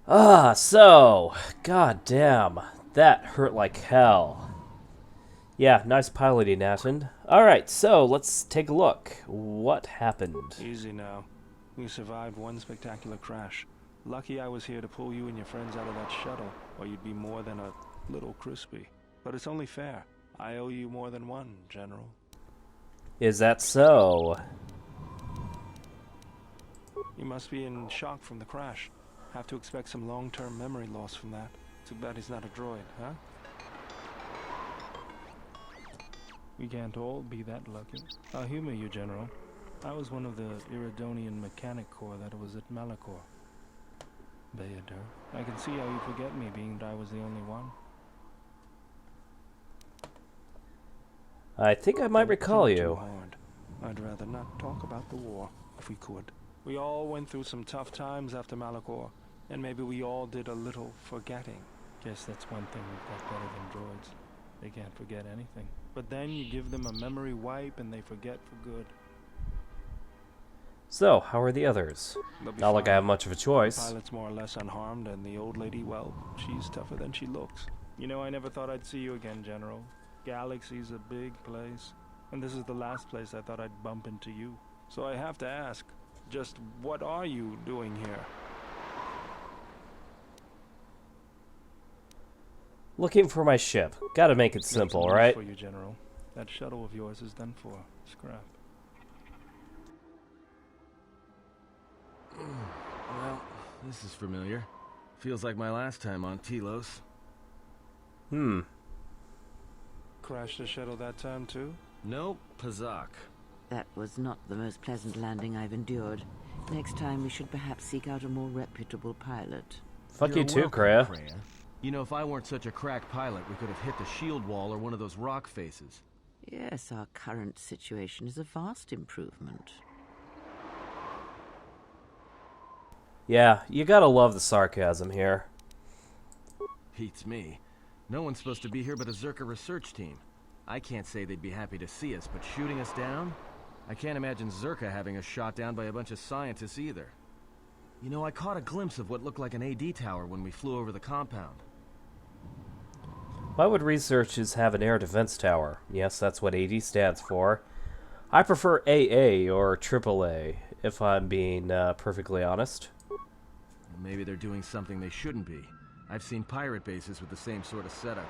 God damn, that hurt like hell. Yeah, nice piloting, Nathan. Alright, so let's take a look. What happened? Easy now. We survived one spectacular crash. Lucky I was here to pull you and your friends out of that shuttle, or you'd be more than a little crispy. But it's only fair. I owe you more than one, General. Is that so? You must be in shock from the crash. Have to expect some long-term memory loss from that. Too bad he's not a droid, huh? We can't all be that lucky. I'll humor you, General. I was one of the Iridonian Mechanic Corps that was at Malachor. Bao-dur. I can see how you forget me, being that I was the only one. I think I might recall Too you. hard. I'd rather not talk about the war, if we could. We all went through some tough times after Malachor, and maybe we all did a little forgetting. Guess that's one thing we've got better than droids. They can't forget anything. But then you give them a memory wipe and they forget for good. So, how are the others? Not like I have much of a choice. The pilot's more or less unharmed, and the old lady, well, she's tougher than she looks. You know, I never thought I'd see you again, General. Galaxy's a big place, and this is the last place I thought I'd bump into you. So I have to ask, just what are you doing here? Looking for my ship. Gotta make it simple, right? For you, General. That shuttle of yours is done for. Scrap. Well, this is familiar. Feels like my last time on Telos. Crashed the shuttle that time, too? Nope, Pazak. That was not the most pleasant landing I've endured. Next time we should perhaps seek out a more reputable pilot. Fuck you too, welcome, Kreia. Kreia. You know, if I weren't such a crack pilot, we could have hit the shield wall or one of those rock faces. Yes, our current situation is a vast improvement. Yeah, you gotta love the sarcasm here. Beats me. No one's supposed to be here but a Zerka research team. I can't say they'd be happy to see us, but shooting us down? I can't imagine Zerka having us shot down by a bunch of scientists either. You know, I caught a glimpse of what looked like an AD tower when we flew over the compound. Why would researchers have an air defense tower? Yes, that's what AD stands for. I prefer AA or AAA, if I'm being perfectly honest. Maybe they're doing something they shouldn't be. I've seen pirate bases with the same sort of setup.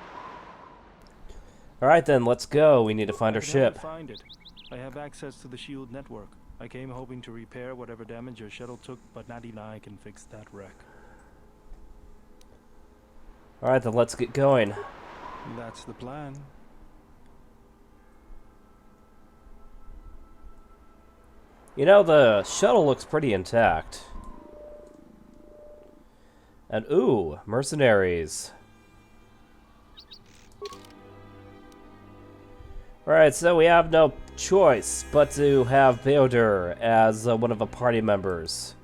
Alright then, let's go. We need to find our ship. Find it. I have access to the shield network. I came hoping to repair whatever damage your shuttle took, but not even I can fix that wreck. Alright then, let's get going. That's the plan. You know, the shuttle looks pretty intact. And ooh, mercenaries. Alright, so we have no choice but to have Bao-dur as one of the party members.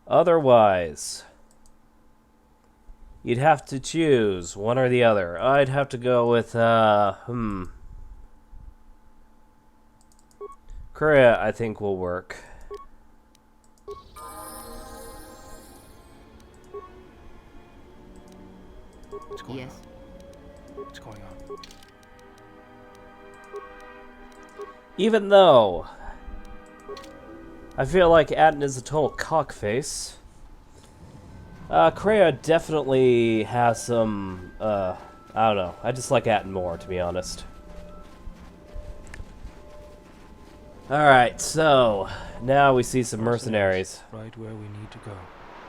Otherwise, you'd have to choose one or the other. I'd have to go with, Kreia, I think, will work. What's going Yes. on? What's going on? Even though I feel like Atten is a total cockface, Kreia definitely has some, I don't know. I just like Atten more, to be honest. Alright, so now we see some mercenaries. Right where we need to go.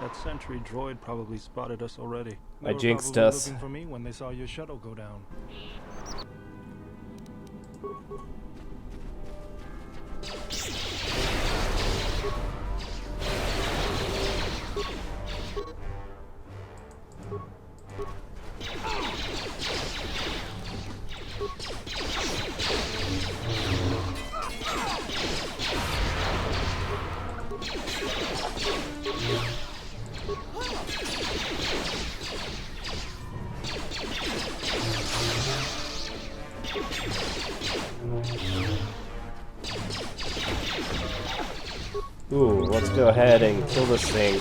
That sentry droid probably spotted us already. I They jinxed were probably us. looking for me when they saw your shuttle go down. Ooh, let's go ahead and kill this thing.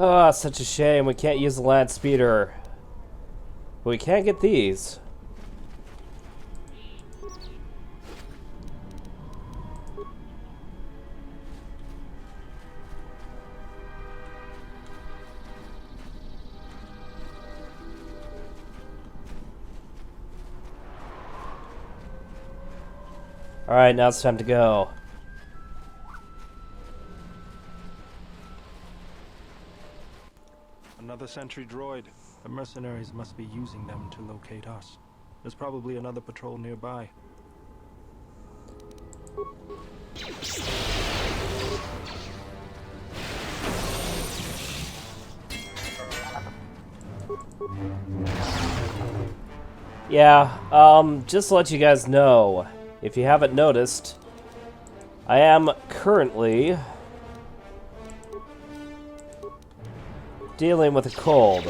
Ah, such a shame. We can't use the land speeder. But we can get these. Alright, now it's time to go. Another sentry droid. The mercenaries must be using them to locate us. There's probably another patrol nearby. Yeah, just to let you guys know, if you haven't noticed, I am currently dealing with a cold.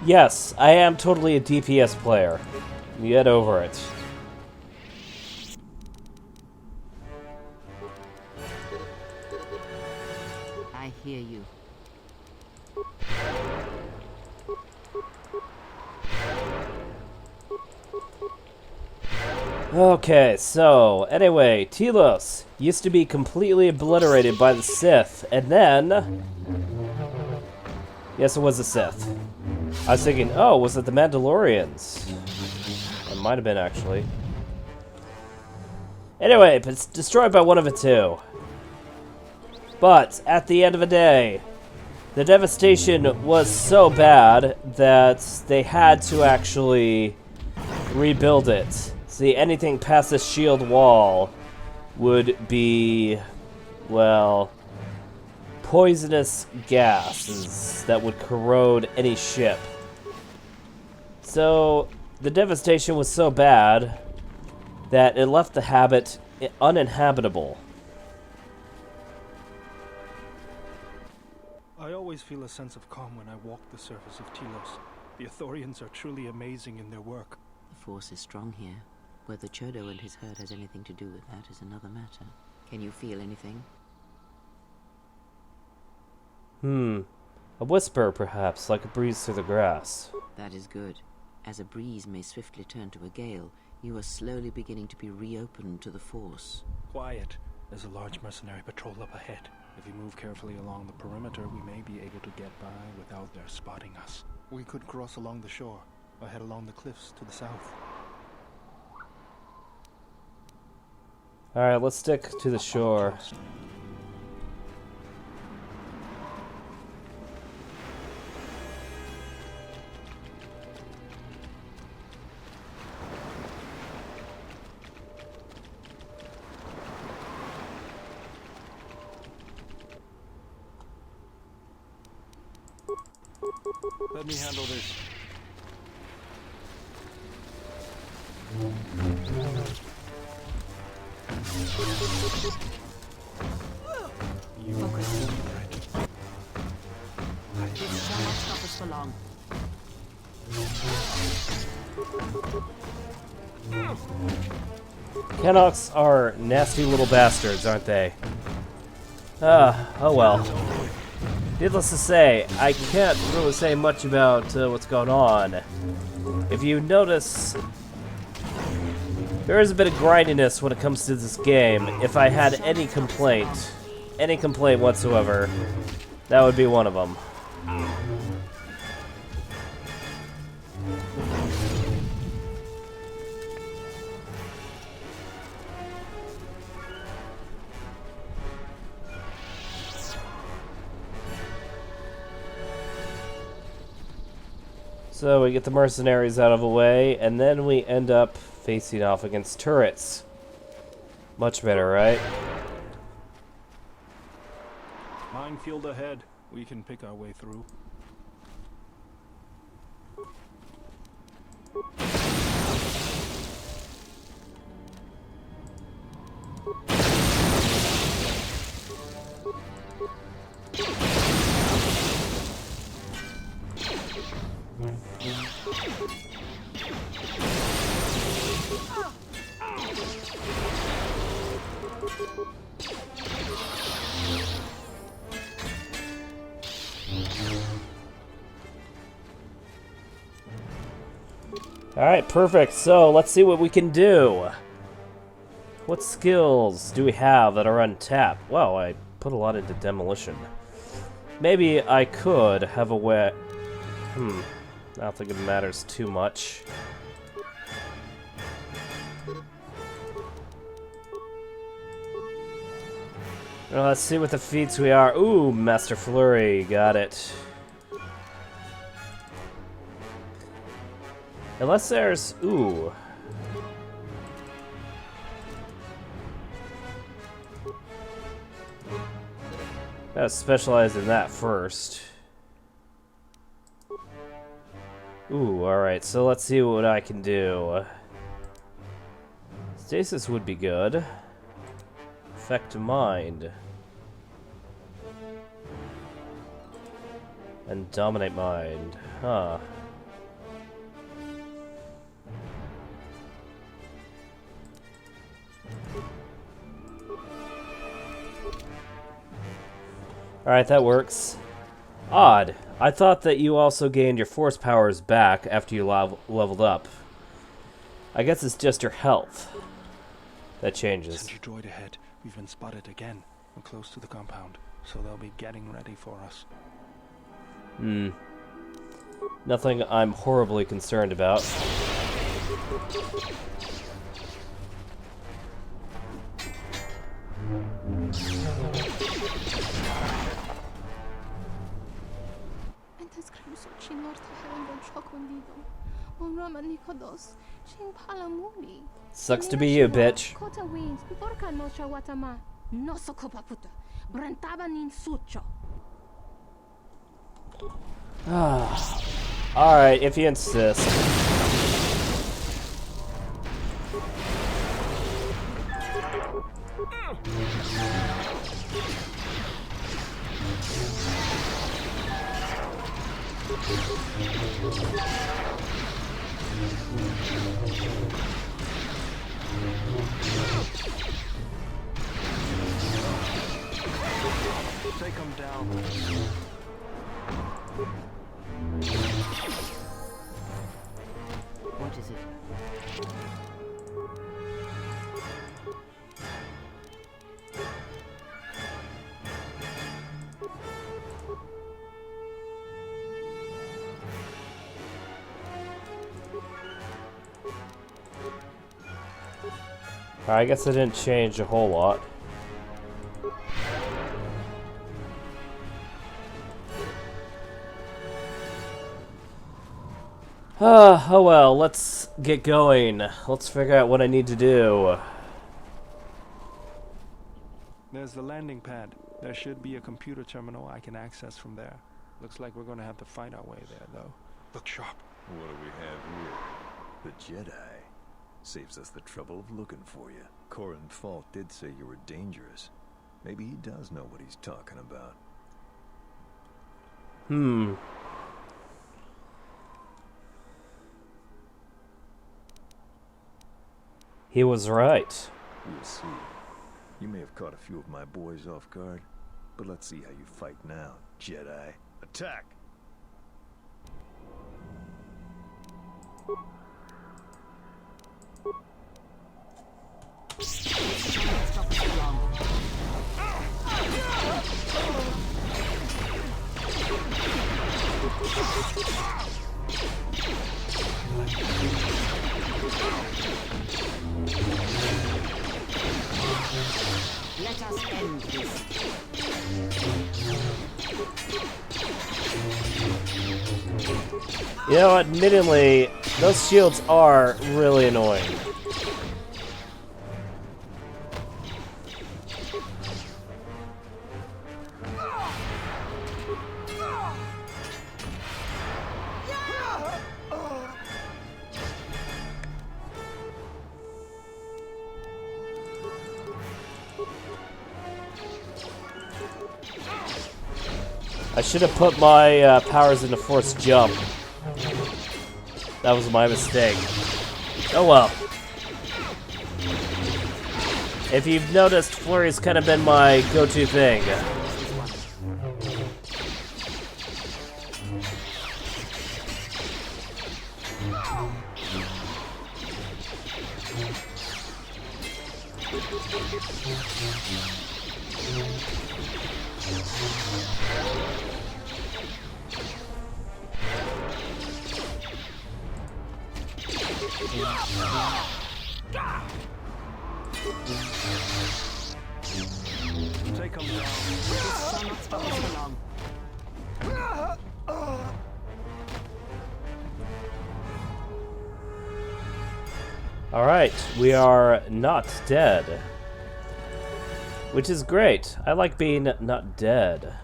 Yes, I am totally a DPS player. Get over it. I hear you. Okay, so, anyway, Telos used to be completely obliterated by the Sith, and then... Yes, it was the Sith. I was thinking, oh, was it the Mandalorians? It might have been, actually. Anyway, it's destroyed by one of the two. But, at the end of the day, the devastation was so bad that they had to actually rebuild it. See, anything past the shield wall would be, well, poisonous gases that would corrode any ship. So, the devastation was so bad that it left the habit uninhabitable. I always feel a sense of calm when I walk the surface of Telos. The Ithorians are truly amazing in their work. The force is strong here. Whether Chodo and his herd has anything to do with that is another matter. Can you feel anything? A whisper, perhaps, like a breeze through the grass. That is good. As a breeze may swiftly turn to a gale, you are slowly beginning to be reopened to the force. Quiet. There's a large mercenary patrol up ahead. If we move carefully along the perimeter, we may be able to get by without their spotting us. We could cross along the shore, or head along the cliffs to the south. Alright, let's stick to the shore. Let me handle this. Focus. This shall not stop us for long. Canucks are nasty little bastards, aren't they? Oh well. Needless to say, I can't really say much about what's going on. If you notice, there is a bit of grindiness when it comes to this game. If I had any complaint, any complaint whatsoever, that would be one of them. So we get the mercenaries out of the way, and then we end up facing off against turrets. Much better, right? Minefield ahead. We can pick our way through. Alright, perfect. So, let's see what we can do. What skills do we have that are untapped? Wow, I put a lot into demolition. Maybe I could have a way... I don't think it matters too much. Well, let's see what the feats we are. Ooh, Master Flurry. Got it. Unless there's... Ooh. Gotta specialize in that first. Ooh, alright, so let's see what I can do. Stasis would be good. Affect Mind. And Dominate Mind. Huh. Alright, that works. Odd. I thought that you also gained your force powers back after you leveled up. I guess it's just your health that changes. Send your droid ahead. We've been spotted again. We're close to the compound, so they'll be getting ready for us. Nothing I'm horribly concerned about. Sucks to be you, bitch. Alright, if you insist. Take them down. What is it? I guess it didn't change a whole lot. Oh well, let's get going. Let's figure out what I need to do. There's the landing pad. There should be a computer terminal I can access from there. Looks like we're gonna have to fight our way there, though. Look sharp. What do we have here? The Jedi. Saves us the trouble of looking for you. Corin Falk did say you were dangerous. Maybe he does know what he's talking about. He was right. We'll see. You may have caught a few of my boys off guard, but let's see how you fight now, Jedi. Attack! Let us end this. You know, admittedly, those shields are really annoying. I should have put my powers into forced jump. That was my mistake. Oh well. If you've noticed, Flurry's kind of been my go-to thing. Take him down. Shall not stop us for long. Alright, we are not dead. Which is great. I like being not dead.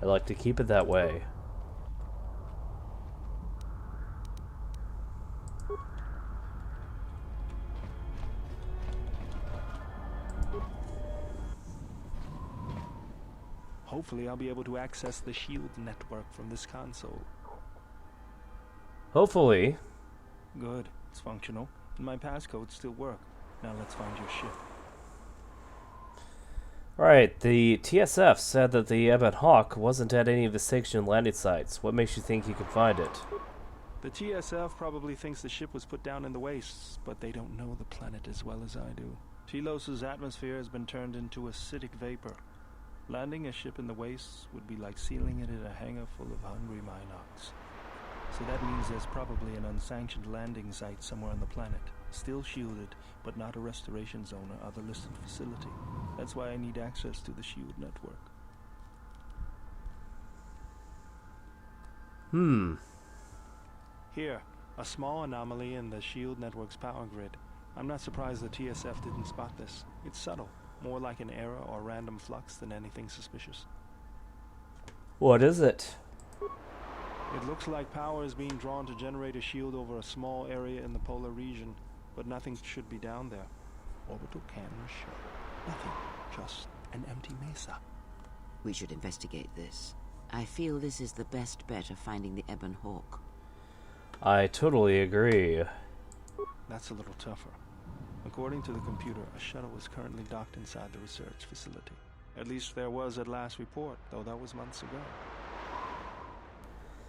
I like to keep it that way. Hopefully I'll be able to access the shield network from this console. Hopefully. Good. It's functional. And my passcodes still work. Now let's find your ship. Alright, the TSF said that the Ebon Hawk wasn't at any of the sanctioned landing sites. What makes you think you can find it? The TSF probably thinks the ship was put down in the wastes, but they don't know the planet as well as I do. Telos' atmosphere has been turned into acidic vapor. Landing a ship in the wastes would be like sealing it in a hangar full of hungry Minox. So that means there's probably an unsanctioned landing site somewhere on the planet, still shielded, but not a restoration zone or other listed facility. That's why I need access to the shield network. Here, a small anomaly in the shield network's power grid. I'm not surprised the TSF didn't spot this. It's subtle, more like an error or random flux than anything suspicious. What is it? It looks like power is being drawn to generate a shield over a small area in the polar region, but nothing should be down there. Orbital cameras show nothing, just an empty mesa. We should investigate this. I feel this is the best bet of finding the Ebon Hawk. I totally agree. That's a little tougher. According to the computer, a shuttle is currently docked inside the research facility. At least there was at last report, though that was months ago.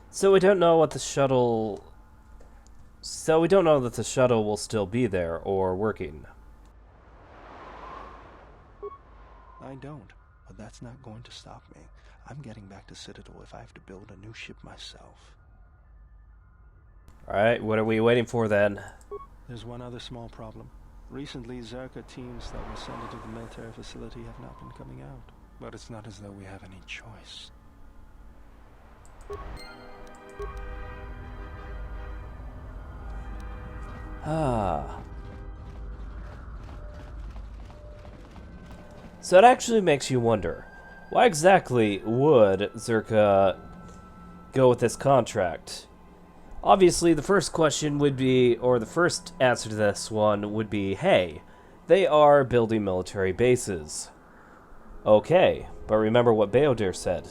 So we don't know what the shuttle... So we don't know that the shuttle will still be there or working. I don't, but that's not going to stop me. I'm getting back to Citadel if I have to build a new ship myself. Alright, what are we waiting for then? There's one other small problem. Recently, Zerka teams that were sent into the military facility have not been coming out. But it's not as though we have any choice. So it actually makes you wonder, why exactly would Zerka go with this contract? Obviously, the first question would be, or the first answer to this one would be, hey, they are building military bases. Okay, but remember what bao-dur said.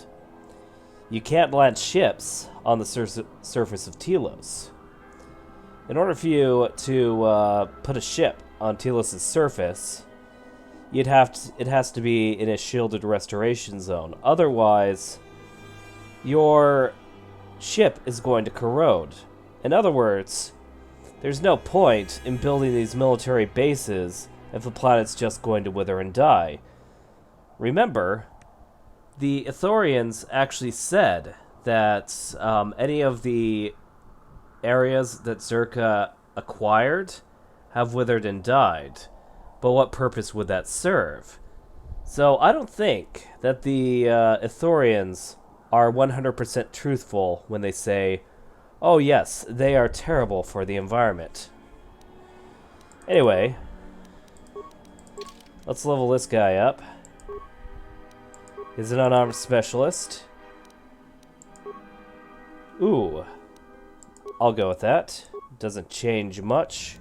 You can't land ships on the surface of Telos. In order for you to put a ship on Telos' surface, it has to be in a shielded restoration zone. Otherwise, your ship is going to corrode. In other words, there's no point in building these military bases if the planet's just going to wither and die. Remember, the Ithorians actually said that any of the areas that Zerka acquired have withered and died. but what purpose would that serve? So I don't think that the Ithorians are 100% truthful when they say, oh yes, they are terrible for the environment. Anyway, let's level this guy up. He's an unarmed specialist. Ooh, I'll go with that. Doesn't change much,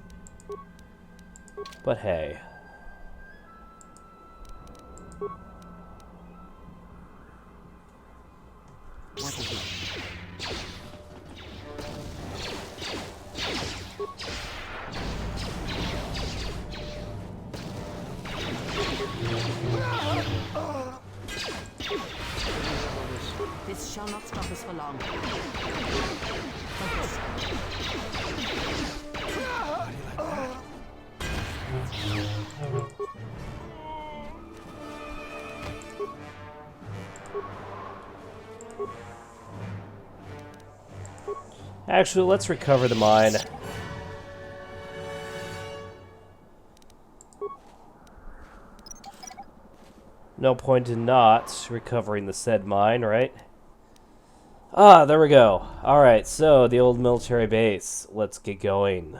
but hey. What is it? This shall not stop us for long. Focus. Actually, let's recover the mine. No point in not recovering the said mine, right? Ah, there we go. Alright, so the old military base. Let's get going.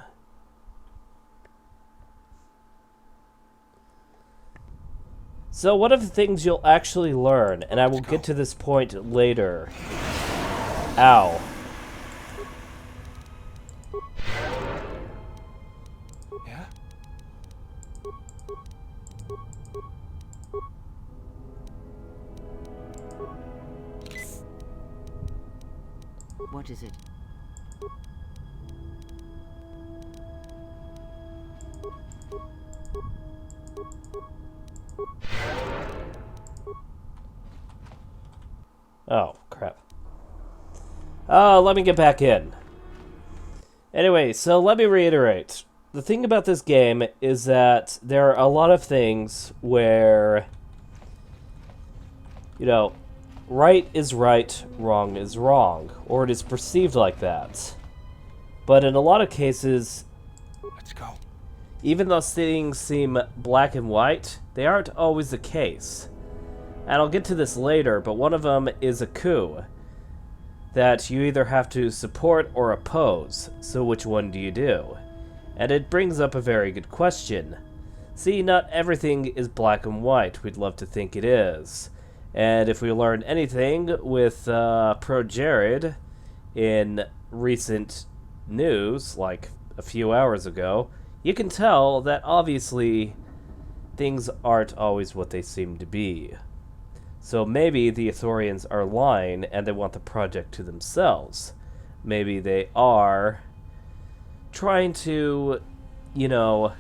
So one of the things you'll actually learn, and I will get to this point later. Ow. Yeah? What is it? Oh, crap. Oh, let me get back in. Anyway, so let me reiterate. The thing about this game is that there are a lot of things where, you know, right is right, wrong is wrong, or it is perceived like that. But in a lot of cases, Let's go. even though things seem black and white, they aren't always the case. And I'll get to this later, but one of them is a coup that you either have to support or oppose, so which one do you do? And it brings up a very good question. See, not everything is black and white, we'd love to think it is. And if we learned anything with Pro Jared in recent news, like a few hours ago, you can tell that obviously things aren't always what they seem to be. So maybe the Ithorians are lying and they want the project to themselves. Maybe they are trying to, you know,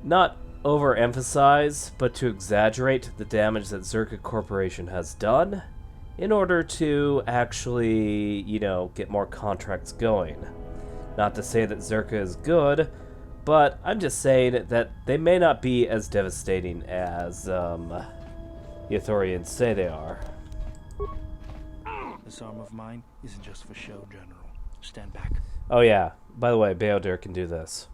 not overemphasize, but to exaggerate the damage that Zerka Corporation has done in order to actually, you know, get more contracts going. Not to say that Zerka is good, but I'm just saying that they may not be as devastating as, the Ithorians say they are. This arm of mine isn't just for show, General. Stand back. Oh yeah, by the way, bao-dur can do this.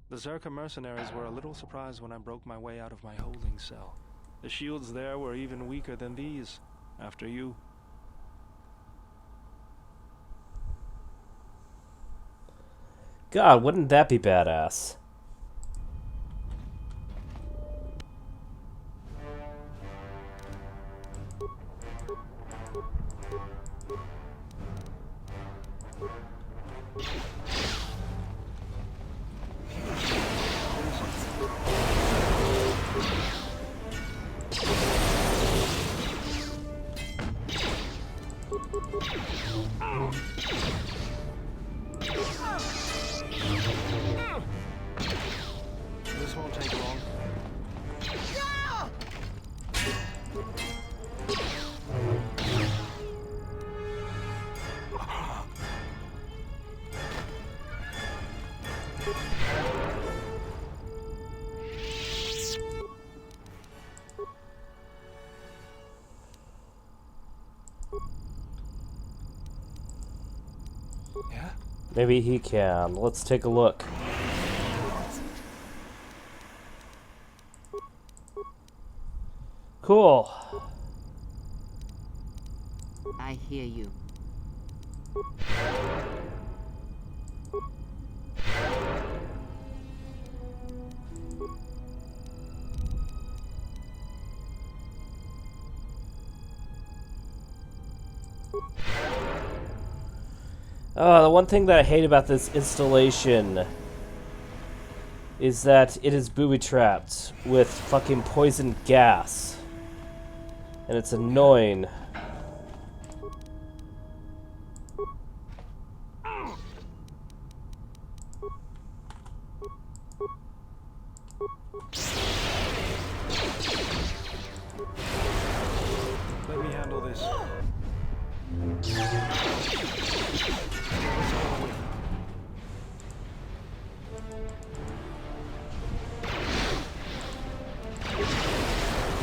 The Zerka mercenaries were a little surprised when I broke my way out of my holding cell. The shields there were even weaker than these, after you. God, wouldn't that be badass? Maybe he can. Let's take a look. Cool. I hear you. The one thing that I hate about this installation is that it is booby-trapped with fucking poison gas. And it's annoying. Let me handle this.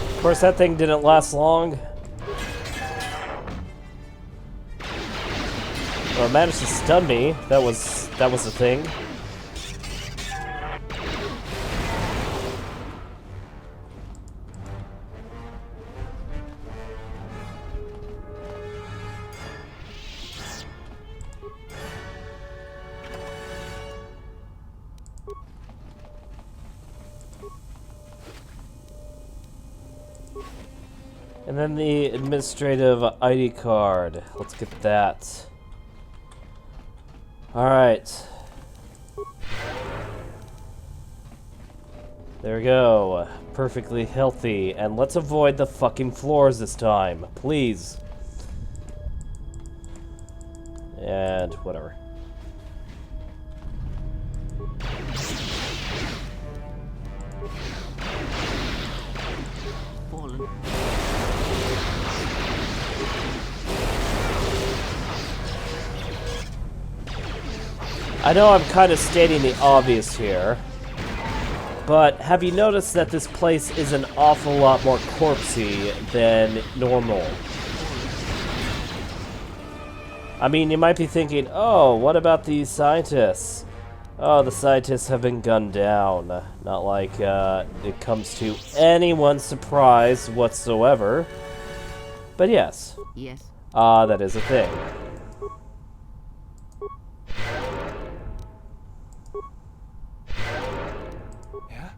Of course, that thing didn't last long. Well, it managed to stun me. That was the thing. And then the administrative ID card. Let's get that. Alright. There we go. Perfectly healthy. And let's avoid the fucking floors this time. Please. And whatever. Fallen. I know I'm kind of stating the obvious here, but have you noticed that this place is an awful lot more corpsey than normal? I mean, you might be thinking, oh, what about these scientists? Oh, the scientists have been gunned down. Not like it comes to anyone's surprise whatsoever. But yes. Yes. That is a thing. Yeah?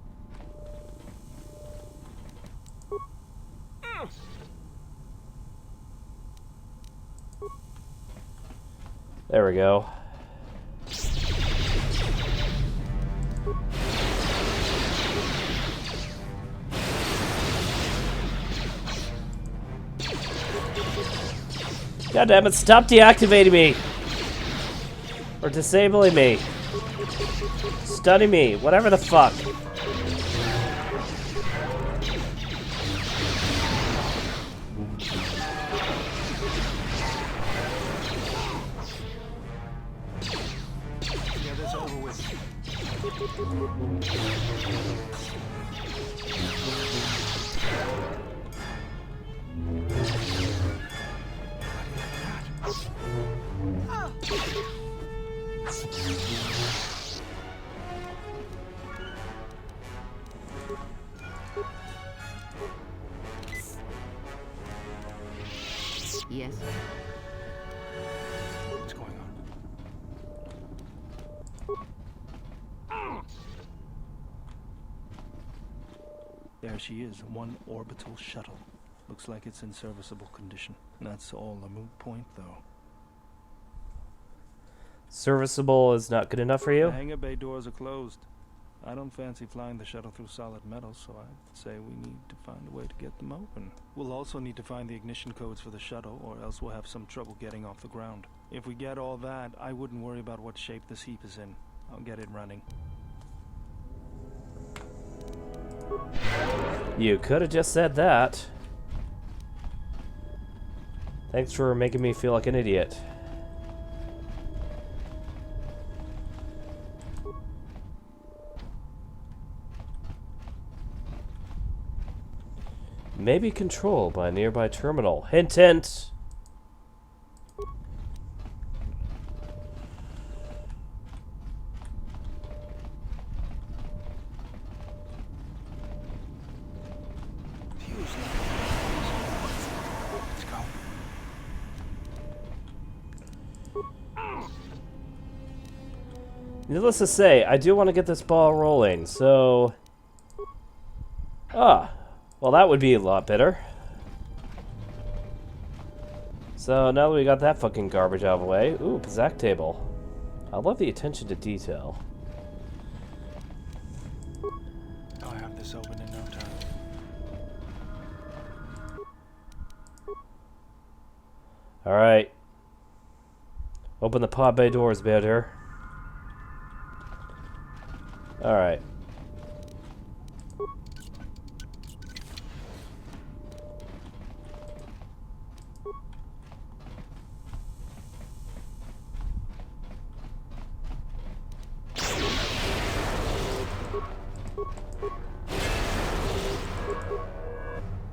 There we go. God damn it, stop deactivating me! Or disabling me. Stunning me, whatever the fuck. Get this over with. Yes. What's going on? There she is, one orbital shuttle. Looks like it's in serviceable condition. That's all a moot point, though. Serviceable is not good enough for you? The hangar bay doors are closed. I don't fancy flying the shuttle through solid metal, so I'd say we need to find a way to get them open. We'll also need to find the ignition codes for the shuttle, or else we'll have some trouble getting off the ground. If we get all that, I wouldn't worry about what shape this heap is in. I'll get it running. You could have just said that. Thanks for making me feel like an idiot. Maybe controlled by a nearby terminal. Hint, hint! Needless to say, I do want to get this ball rolling, so... Ah, well that would be a lot better. So now that we got that fucking garbage out of the way... Ooh, Pizzac table. I love the attention to detail. I'll have this open in no time. Alright. Open the pod bay doors, better. Alright.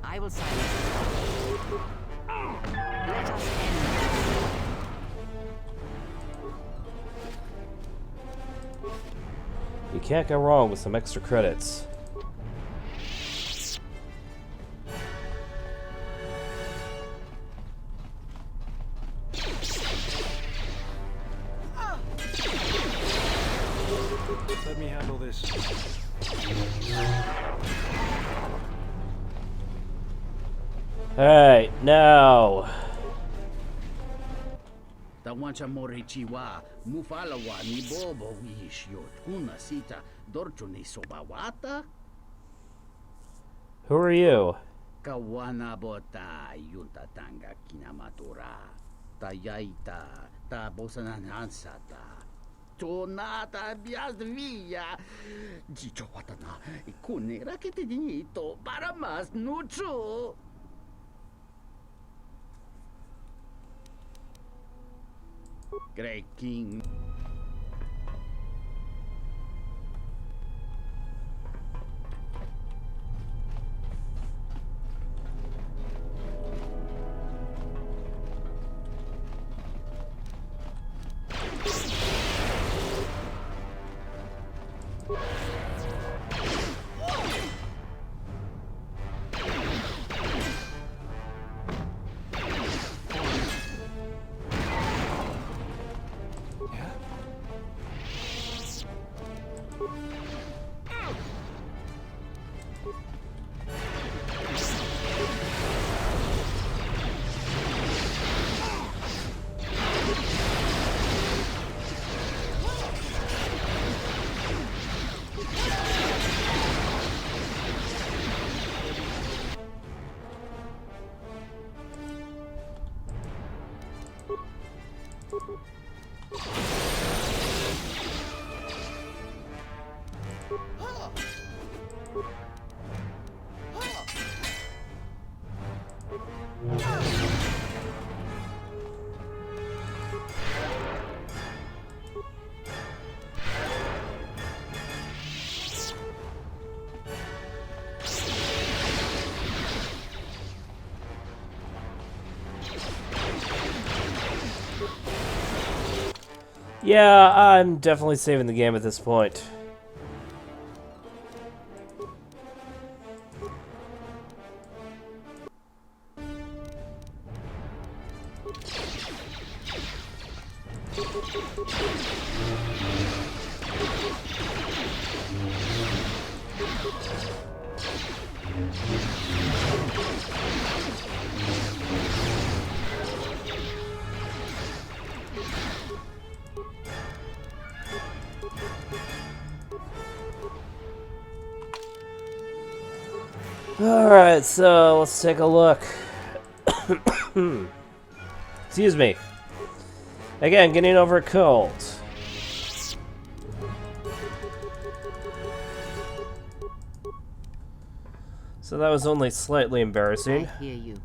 I will silence it. Let us end. You can't go wrong with some extra credits. Let me handle this. Alright, now... Tawancha morichiwa, mufalawa ni bobo wish yot kuna sita dorchuni sobawata. Who are you? Kawana bota yunta tanga kinamatura. Tayaita ta bosananansata. Tonata biasvia. Jicho watana ikunera que te dinito para más nucho. Great King. Yeah, I'm definitely saving the game at this point. Alright, so let's take a look. Excuse me. Again, getting over a cold. So that was only slightly embarrassing. I hear you.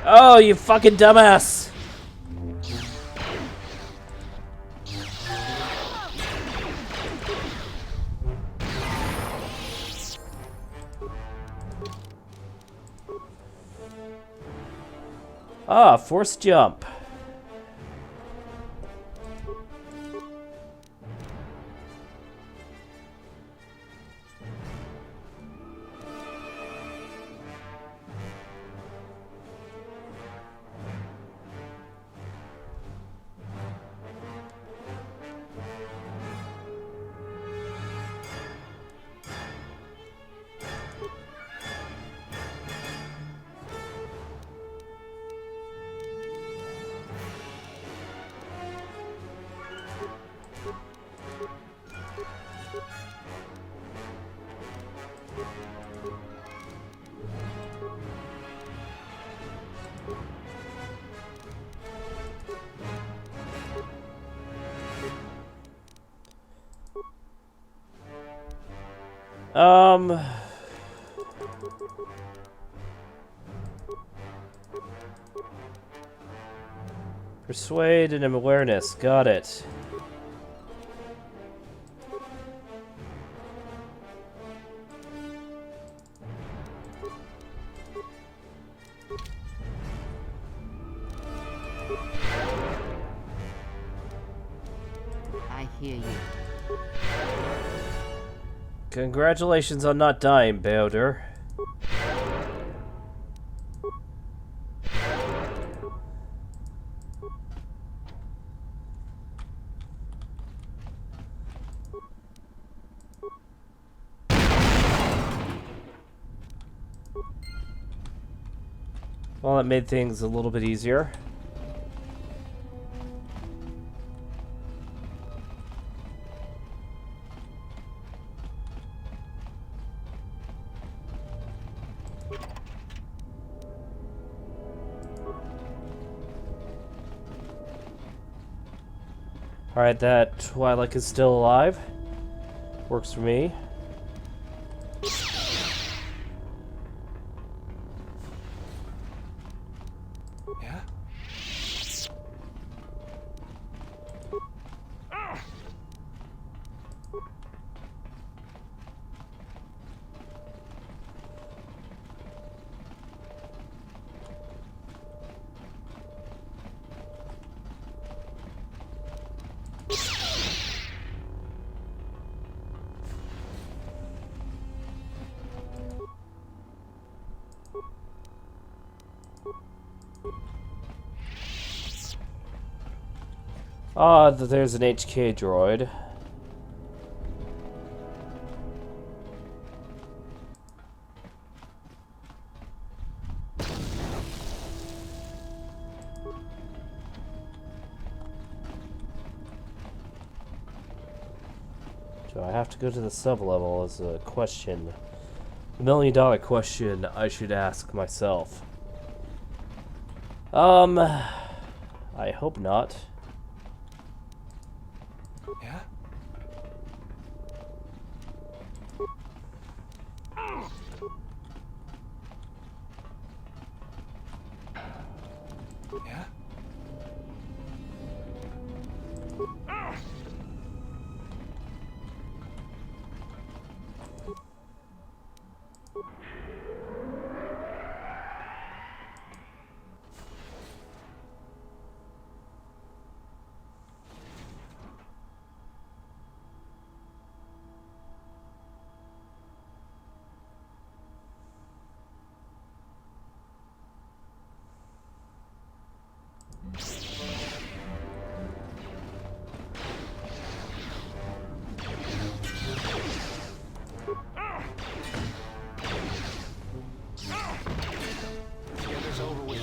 Oh, you fucking dumbass! Ah, forced jump. Persuade and awareness. Got it. I hear you. Congratulations on not dying, bao-dur. Well, that made things a little bit easier. Alright, that Twi'lek is still alive. Works for me. Yeah? Ah, there's an HK droid. Do I have to go to the sub-level is a question. $1 million question I should ask myself. I hope not. Yeah? Yeah? Get this over with.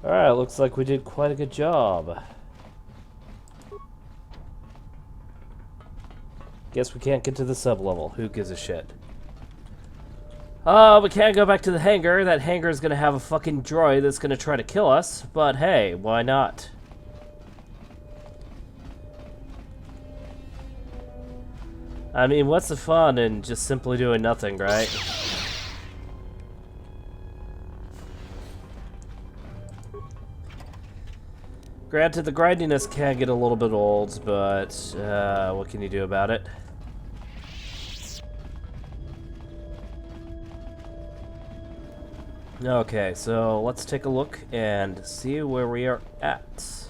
Alright, looks like we did quite a good job. Guess we can't get to the sub-level. Who gives a shit? We can't go back to the hangar. That hangar is gonna have a fucking droid that's gonna try to kill us. But hey, why not? I mean, what's the fun in just simply doing nothing, right? Granted, the grindiness can get a little bit old, but what can you do about it? Okay, so let's take a look and see where we are at.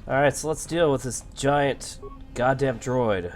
Alright, so let's deal with this giant goddamn droid.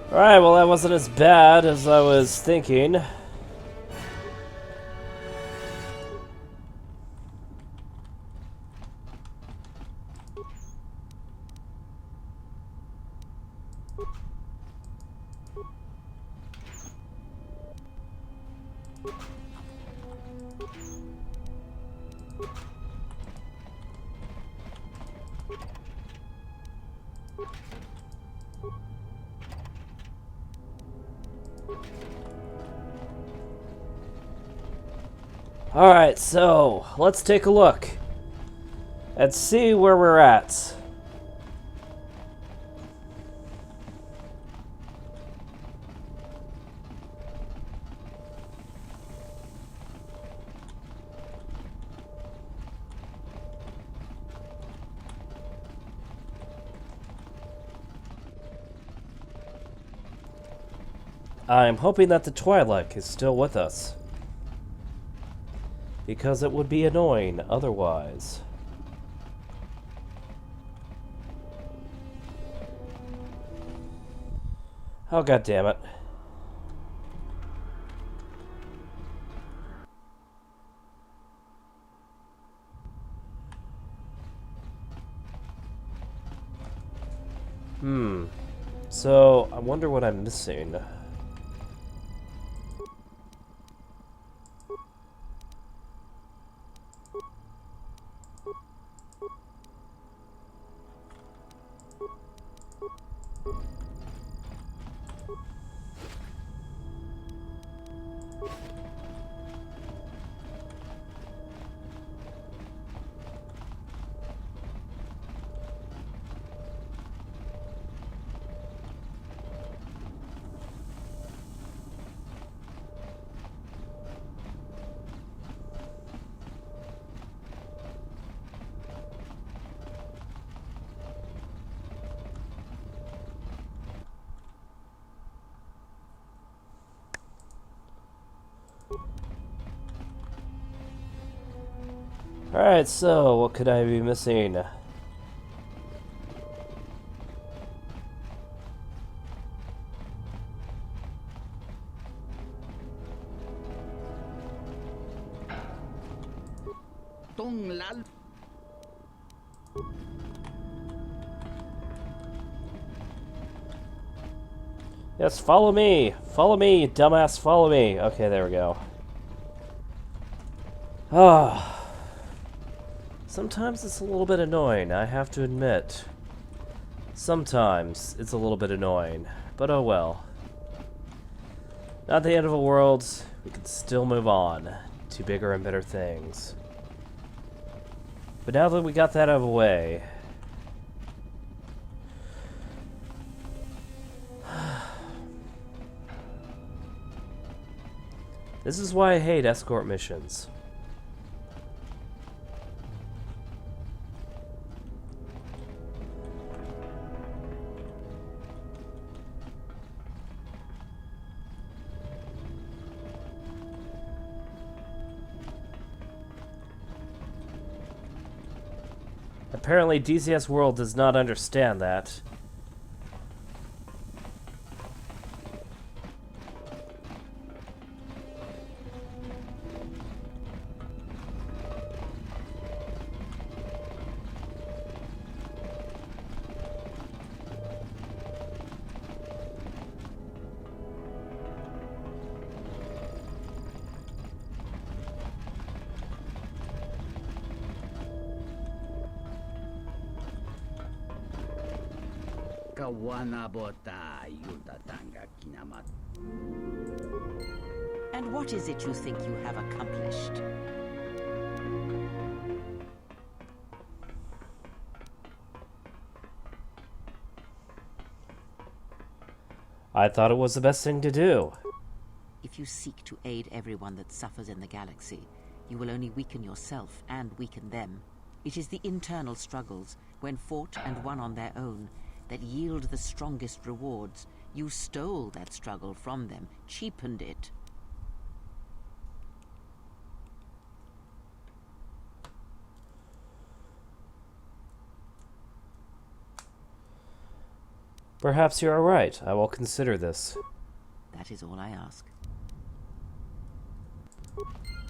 Alright, well that wasn't as bad as I was thinking. Alright, so let's take a look and see where we're at. I'm hoping that the Twilight is still with us, because it would be annoying otherwise. Oh, god damn it. So, I wonder what I'm missing. Alright, so what could I be missing? Tong lal. Yes, follow me! Follow me, you dumbass, follow me! Okay, there we go. Ah. Sometimes it's a little bit annoying, I have to admit. Sometimes it's a little bit annoying, but oh well. Not the end of the world, we can still move on to bigger and better things. But now that we got that out of the way, this is why I hate escort missions. Apparently, DCS World does not understand that. And what is it you think you have accomplished? I thought it was the best thing to do. If you seek to aid everyone that suffers in the galaxy, you will only weaken yourself and weaken them. It is the internal struggles, when fought and won on their own, that yield the strongest rewards. You stole that struggle from them, cheapened it. Perhaps you are right. I will consider this. That is all I ask.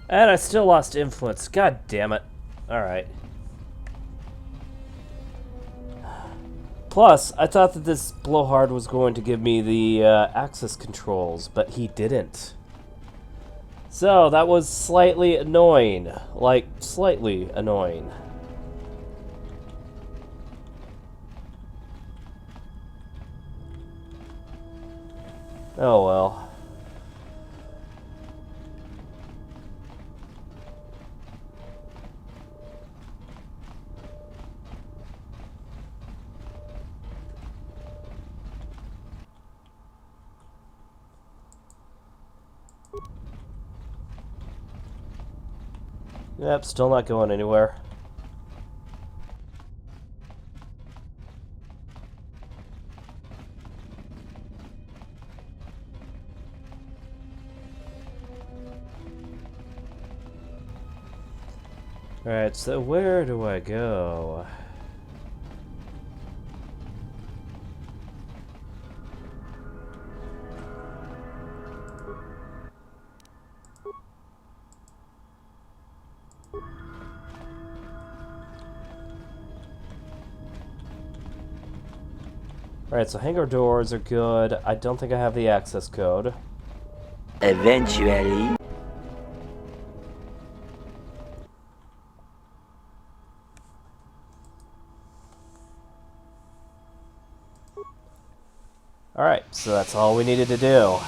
And I still lost influence. God damn it. Alright. Plus, I thought that this blowhard was going to give me the access controls, but he didn't. So, that was slightly annoying. Like, slightly annoying. Oh well. Yep, still not going anywhere. Alright, so where do I go? Alright, so hangar doors are good. I don't think I have the access code. Eventually. Alright, so that's all we needed to do.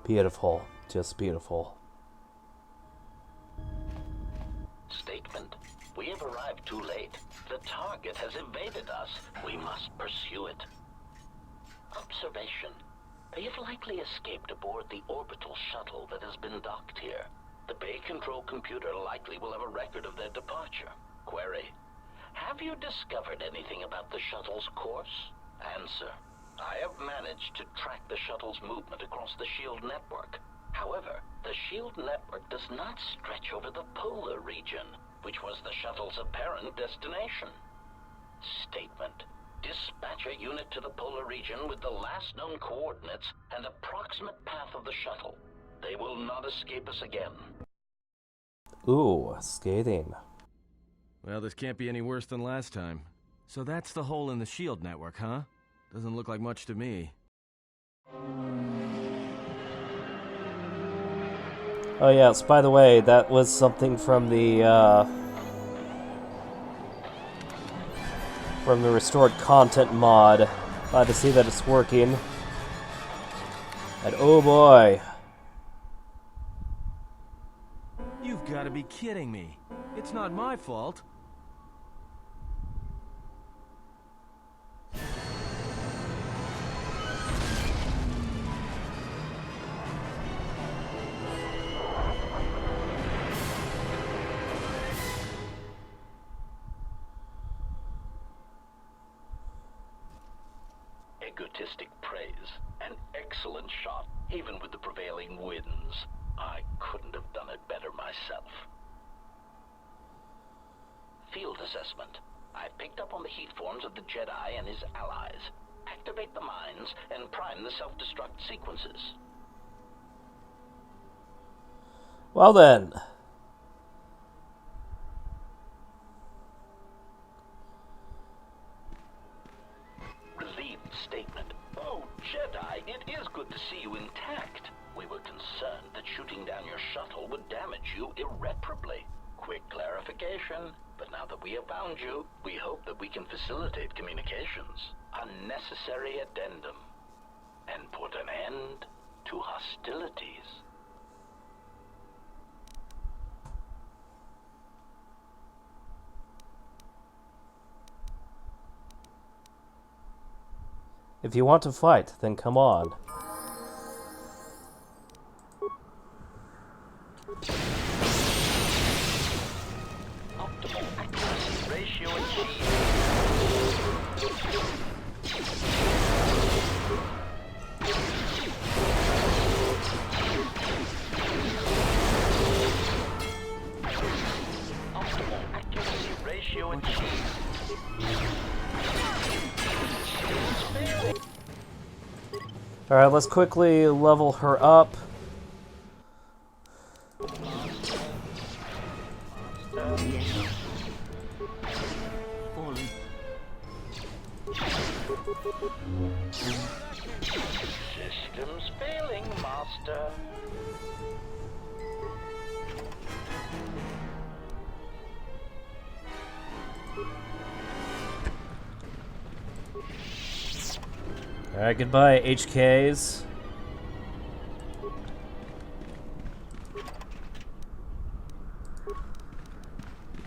Beautiful. Just beautiful. Statement. We have arrived too late. The target has evaded us. We must pursue it. Observation. They have likely escaped aboard the orbital shuttle that has been docked here. The Bay Control computer likely will have a record of their departure. Query. Have you discovered anything about the shuttle's course? Answer. I have managed to track the shuttle's movement across the SHIELD network. However, the SHIELD network does not stretch over the polar region, which was the shuttle's apparent destination. Statement. Dispatch a unit to the polar region with the last known coordinates and approximate path of the shuttle. They will not escape us again. Ooh, scathing. Well, this can't be any worse than last time. So that's the hole in the SHIELD network, huh? Doesn't look like much to me. Oh yes, by the way, that was something from the restored content mod. Glad to see that it's working. And oh boy. You've got to be kidding me. It's not my fault. Egotistic praise. An excellent shot, even with the prevailing winds. I couldn't have done it better myself. Field assessment. I picked up on the heat forms of the Jedi and his allies. Activate the mines and prime the self-destruct sequences. Well then. Relieved statement. Oh, Jedi, it is good to see you intact. We were concerned that shooting down your shuttle would damage you irreparably. Quick clarification. But now that we have found you, we hope that we can facilitate communications. Unnecessary addendum. And put an end to hostilities. If you want to fight, then come on. Alright, let's quickly level her up. Fallen. Systems failing, Master. Alright, goodbye, HKs.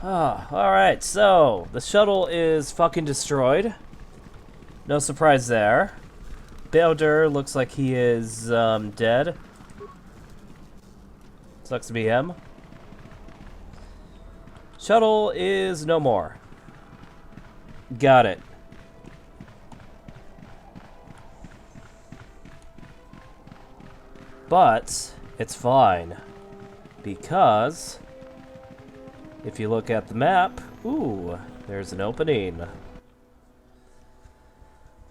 Alright, so the shuttle is fucking destroyed. No surprise there. Bao-dur looks like he is dead. Sucks to be him. Shuttle is no more. Got it. But it's fine, because if you look at the map, ooh, there's an opening.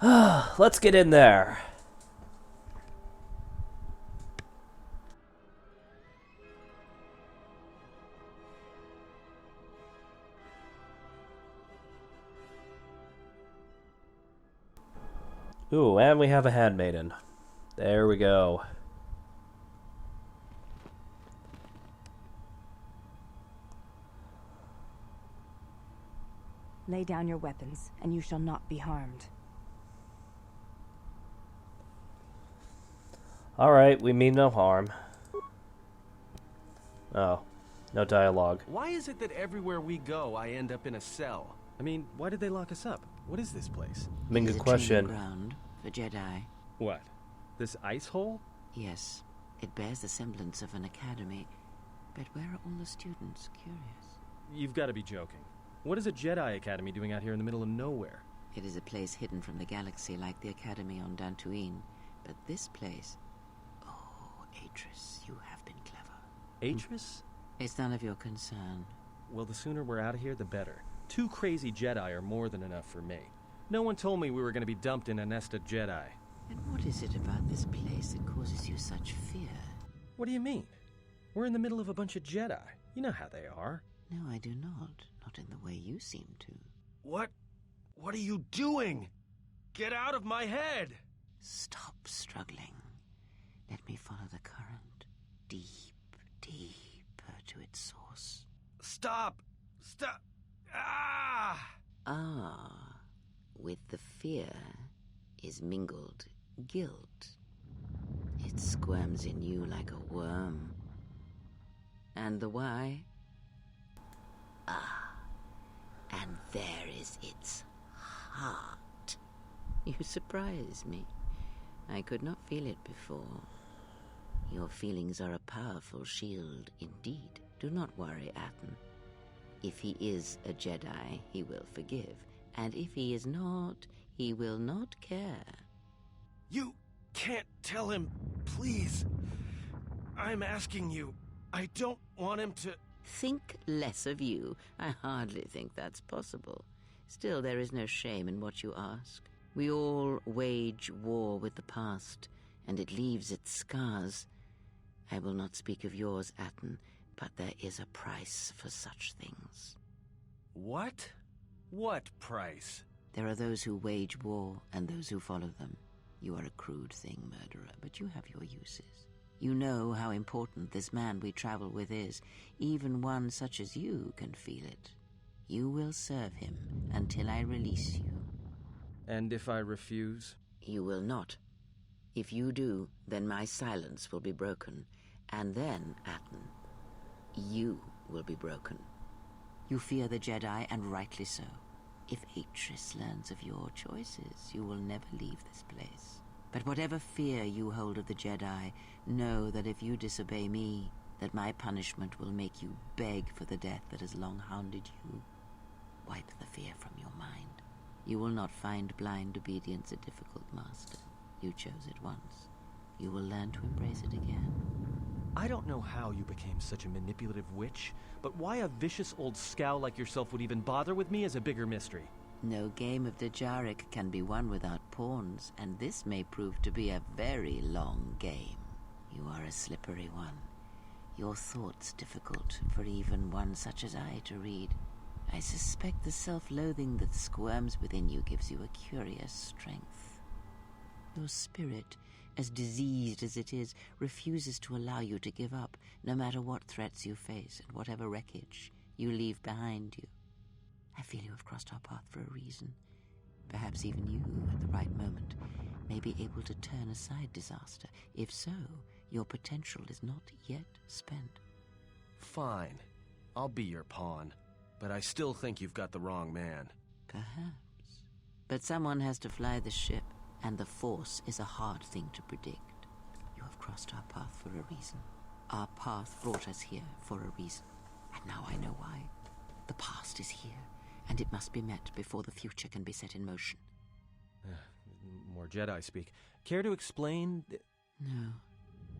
Let's get in there. Ooh, and we have a handmaiden. There we go. Lay down your weapons, and you shall not be harmed. Alright, we mean no harm. Oh, no dialogue. Why is it that everywhere we go, I end up in a cell? I mean, why did they lock us up? What is this place? I mean, It good is a question. training ground for Jedi. What? This ice hole? Yes, it bears the semblance of an academy. But where are all the students? Curious. You've got to be joking. What is a Jedi Academy doing out here in the middle of nowhere? It is a place hidden from the galaxy like the academy on Dantooine. But this place... Oh, Atris, you have been clever. Atris? It's none of your concern. Well, the sooner we're out of here, the better. 2 crazy Jedi are more than enough for me. No one told me we were going to be dumped in a nest of Jedi. And what is it about this place that causes you such fear? What do you mean? We're in the middle of a bunch of Jedi. You know how they are. No, I do not. Not in the way you seem to. What? What are you doing? Get out of my head! Stop struggling. Let me follow the current. Deep, deeper to its source. Stop! Stop! Ah! Ah, with the fear is mingled guilt. It squirms in you like a worm. And the why? Ah, and there is its heart. You surprise me. I could not feel it before. Your feelings are a powerful shield indeed. Do not worry, Atten. If he is a Jedi, he will forgive. And if he is not, he will not care. You can't tell him, please. I'm asking you. I don't want him to... Think less of you. I hardly think that's possible. Still, there is no shame in what you ask. We all wage war with the past, and it leaves its scars. I will not speak of yours, Atten, but there is a price for such things. What? What price? There are those who wage war and those who follow them. You are a crude thing, murderer, but you have your uses. You know how important this man we travel with is. Even one such as you can feel it. You will serve him until I release you. And if I refuse? You will not. If you do, then my silence will be broken. And then, Atten, you will be broken. You fear the Jedi, and rightly so. If Atris learns of your choices, you will never leave this place. But whatever fear you hold of the Jedi, know that if you disobey me, that my punishment will make you beg for the death that has long hounded you. Wipe the fear from your mind. You will not find blind obedience a difficult master. You chose it once. You will learn to embrace it again. I don't know how you became such a manipulative witch, but why a vicious old scowl like yourself would even bother with me is a bigger mystery. No game of Dejaric can be won without pawns, and this may prove to be a very long game. You are a slippery one. Your thoughts difficult for even one such as I to read. I suspect the self-loathing that squirms within you gives you a curious strength. Your spirit, as diseased as it is, refuses to allow you to give up, no matter what threats you face and whatever wreckage you leave behind you. I feel you have crossed our path for a reason. Perhaps even you, at the right moment, may be able to turn aside disaster. If so, your potential is not yet spent. Fine. I'll be your pawn. But I still think you've got the wrong man. Perhaps. But someone has to fly the ship, and the Force is a hard thing to predict. You have crossed our path for a reason. Our path brought us here for a reason. And now I know why. The past is here, and it must be met before the future can be set in motion. More Jedi speak. Care to explain? No.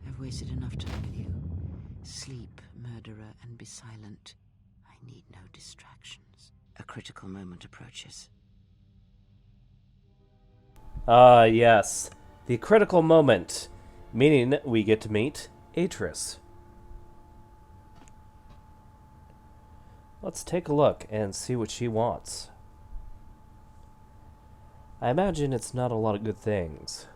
I've wasted enough time with you. Sleep, murderer, and be silent. I need no distractions. A critical moment approaches. Ah, yes. The critical moment. Meaning we get to meet Atris. Let's take a look and see what she wants. I imagine it's not a lot of good things.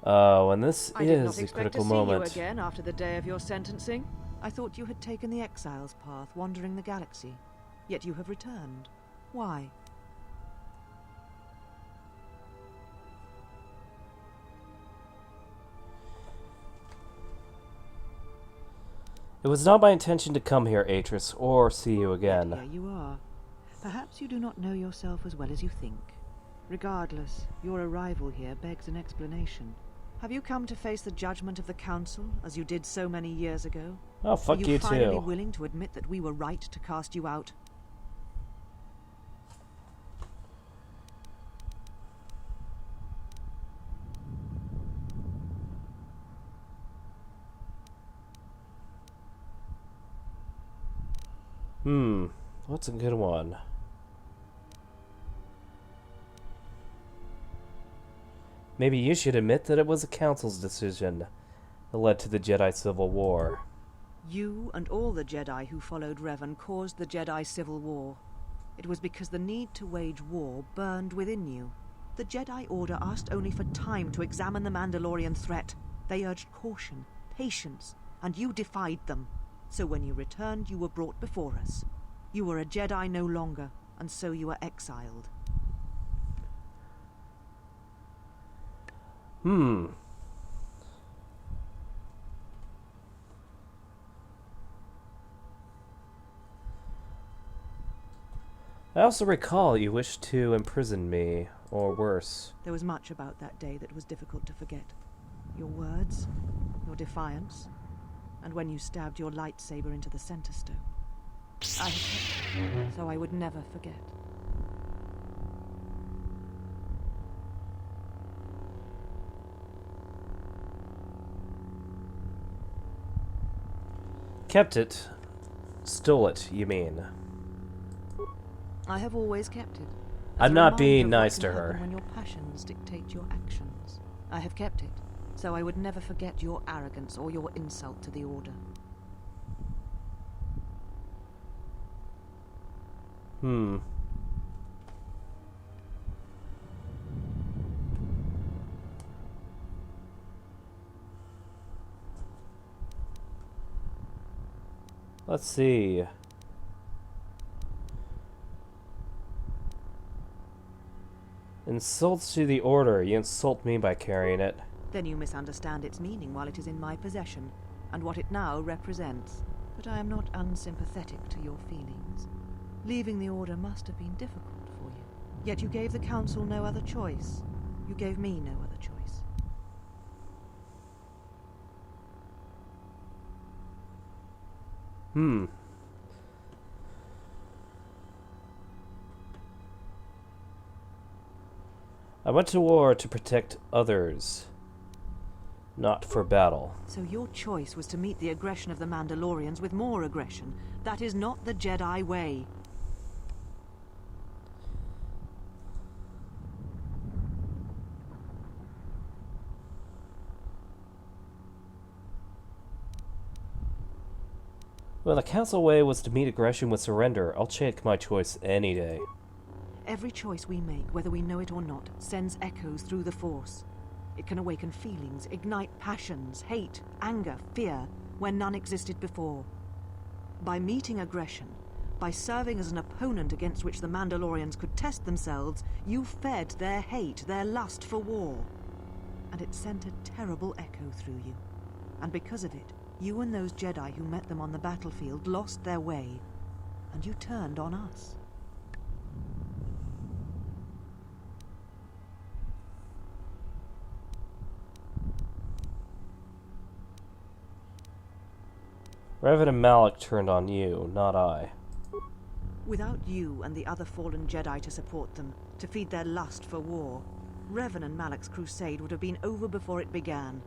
Oh, and this is a critical moment. I did not expect to see you again after the day of your sentencing. I thought you had taken the exile's path, wandering the galaxy. Yet you have returned. Why? It was not my intention to come here, Atris, or see you again. Here you are. Perhaps you do not know yourself as well as you think. Regardless, your arrival here begs an explanation. Have you come to face the judgment of the Council, as you did so many years ago? Oh, fuck you too. Are you finally willing to admit that we were right to cast you out? What's a good one? Maybe you should admit that it was the Council's decision that led to the Jedi Civil War. You and all the Jedi who followed Revan caused the Jedi Civil War. It was because the need to wage war burned within you. The Jedi Order asked only for time to examine the Mandalorian threat. They urged caution, patience, and you defied them. So when you returned, you were brought before us. You were a Jedi no longer, and so you were exiled. I also recall you wished to imprison me, or worse. There was much about that day that was difficult to forget. Your words, your defiance, and when you stabbed your lightsaber into the center stone. I had kept it, so I would never forget. Kept it. Stole it, you mean? I have always kept it. I'm not being nice to her. When your passions dictate your actions. I have kept it, so I would never forget your arrogance or your insult to the Order. Let's see. Insults to the Order. You insult me by carrying it. Then you misunderstand its meaning while it is in my possession, and what it now represents. But I am not unsympathetic to your feelings. Leaving the Order must have been difficult for you. Yet you gave the Council no other choice. You gave me no other choice. I went to war to protect others. not for battle. So your choice was to meet the aggression of the Mandalorians with more aggression. That is not the Jedi way. Well, the Council way was to meet aggression with surrender. I'll take my choice any day. Every choice we make, whether we know it or not, sends echoes through the Force. It can awaken feelings, ignite passions, hate, anger, fear, where none existed before. By meeting aggression, by serving as an opponent against which the Mandalorians could test themselves, you fed their hate, their lust for war. And it sent a terrible echo through you. And because of it, you and those Jedi who met them on the battlefield lost their way, and you turned on us. Revan and Malak turned on you, not I. Without you and the other fallen Jedi to support them, to feed their lust for war, Revan and Malak's crusade would have been over before it began.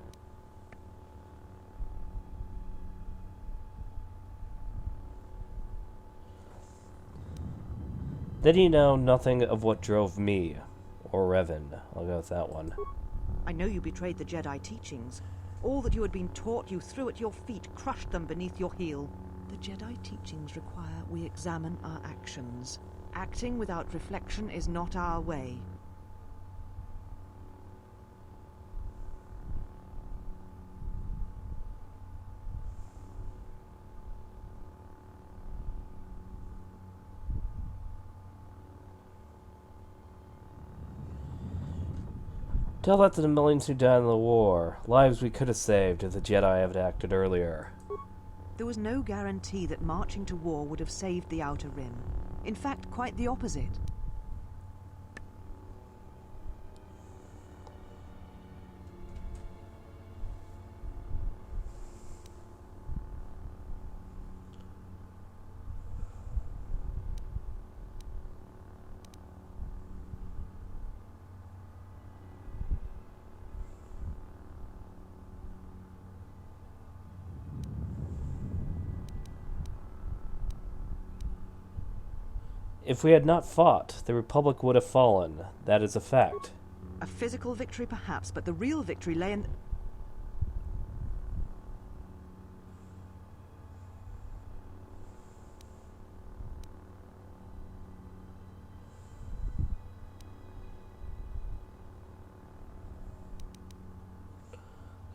Then you know nothing of what drove me, or Revan. I'll go with that one. I know you betrayed the Jedi teachings. All that you had been taught you threw at your feet, crushed them beneath your heel. The Jedi teachings require we examine our actions. Acting without reflection is not our way. Tell that to the millions who died in the war. Lives we could have saved if the Jedi had acted earlier. There was no guarantee that marching to war would have saved the Outer Rim. In fact, quite the opposite. If we had not fought, the Republic would have fallen. That is a fact. A physical victory perhaps, but the real victory lay in...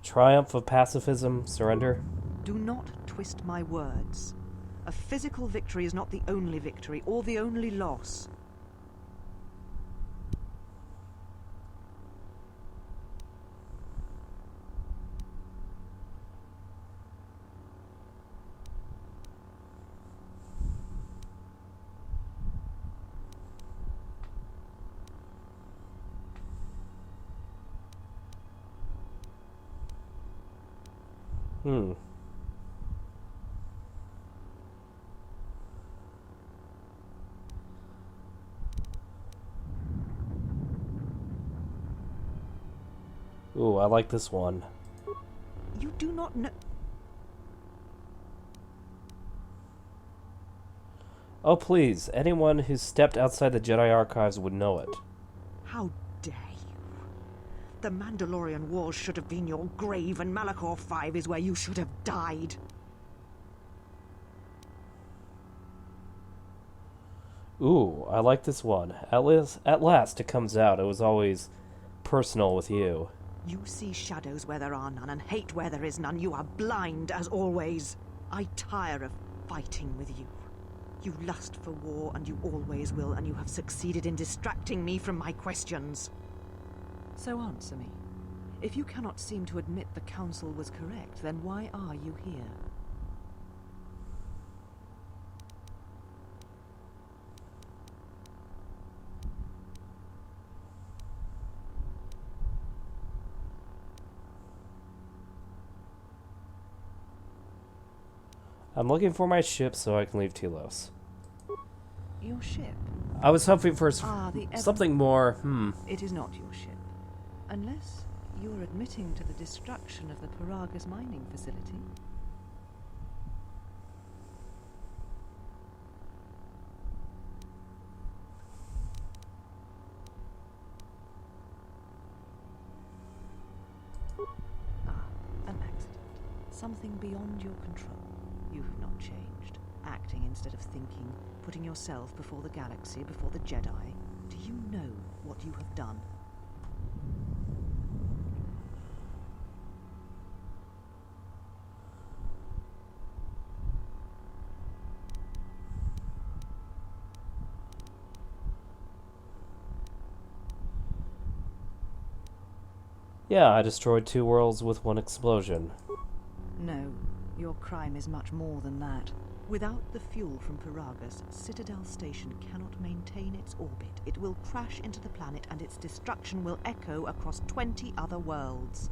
Triumph of pacifism, surrender. Do not twist my words. A physical victory is not the only victory, or the only loss. Ooh, I like this one. You do not know... Oh, please. Anyone who stepped outside the Jedi archives would know it. How dare you? The Mandalorian Wars should have been your grave, and Malachor 5 is where you should have died. Ooh, I like this one. At last it comes out. It was always personal with you. You see shadows where there are none, and hate where there is none. You are blind, as always. I tire of fighting with you. You lust for war, and you always will, and you have succeeded in distracting me from my questions. So answer me. If you cannot seem to admit the Council was correct, then why are you here? I'm looking for my ship so I can leave Telos. Your ship? I was hoping for the something more, It is not your ship. Unless You're admitting to the destruction of the Paragas mining facility. An accident. Something beyond your control. You have not changed. Acting instead of thinking, putting yourself before the galaxy, before the Jedi. Do you know what you have done? Yeah, I destroyed 2 worlds with 1 explosion. No, your crime is much more than that. Without the fuel from Paragas, Citadel Station cannot maintain its orbit. It will crash into the planet and its destruction will echo across 20 other worlds.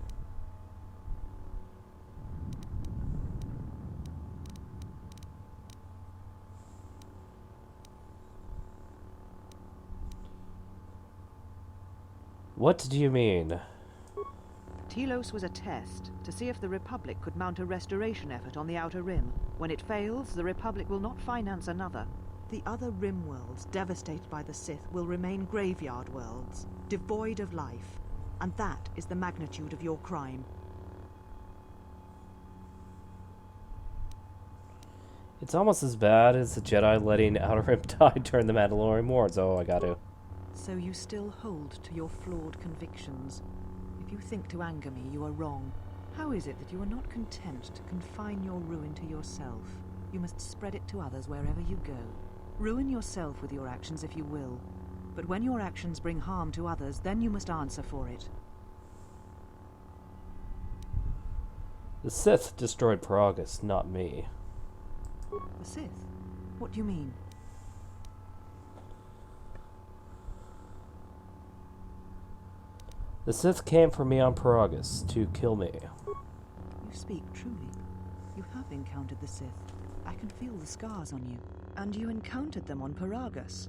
What do you mean? Telos was a test to see if the Republic could mount a restoration effort on the Outer Rim. When it fails, the Republic will not finance another. The other Rim worlds, devastated by the Sith, will remain graveyard worlds, devoid of life. And that is the magnitude of your crime. It's almost as bad as the Jedi letting Outer Rim die during the Mandalorian Wars. Oh, I got to. So you still hold to your flawed convictions. If you think to anger me, you are wrong. How is it that you are not content to confine your ruin to yourself? You must spread it to others wherever you go. Ruin yourself with your actions if you will. But when your actions bring harm to others, then you must answer for it. The Sith destroyed Paragas, not me. The Sith? What do you mean? The Sith came for me on Paragas to kill me. You speak truly. You have encountered the Sith. I can feel the scars on you. And you encountered them on Paragas.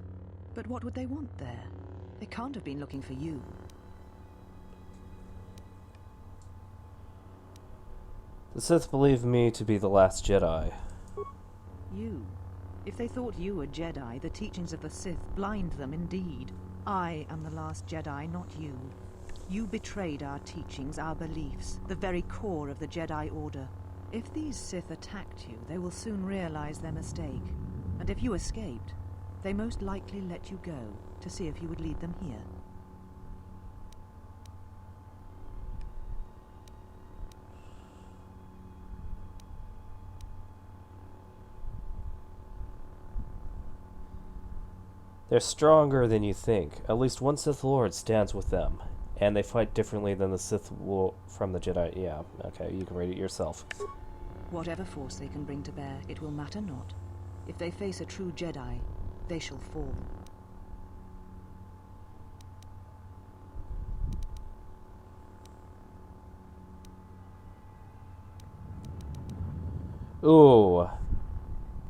But what would they want there? They can't have been looking for you. The Sith believed me to be the last Jedi. You. If they thought you were Jedi, the teachings of the Sith blind them indeed. I am the last Jedi, not you. You betrayed our teachings, our beliefs, the very core of the Jedi Order. If these Sith attacked you, they will soon realize their mistake. And if you escaped, they most likely let you go to see if you would lead them here. They're stronger than you think. At least one Sith Lord stands with them. And they fight differently than the Sith from the Jedi. Yeah, okay, you can read it yourself. Whatever force they can bring to bear, it will matter not. If they face a true Jedi, they shall fall. Ooh.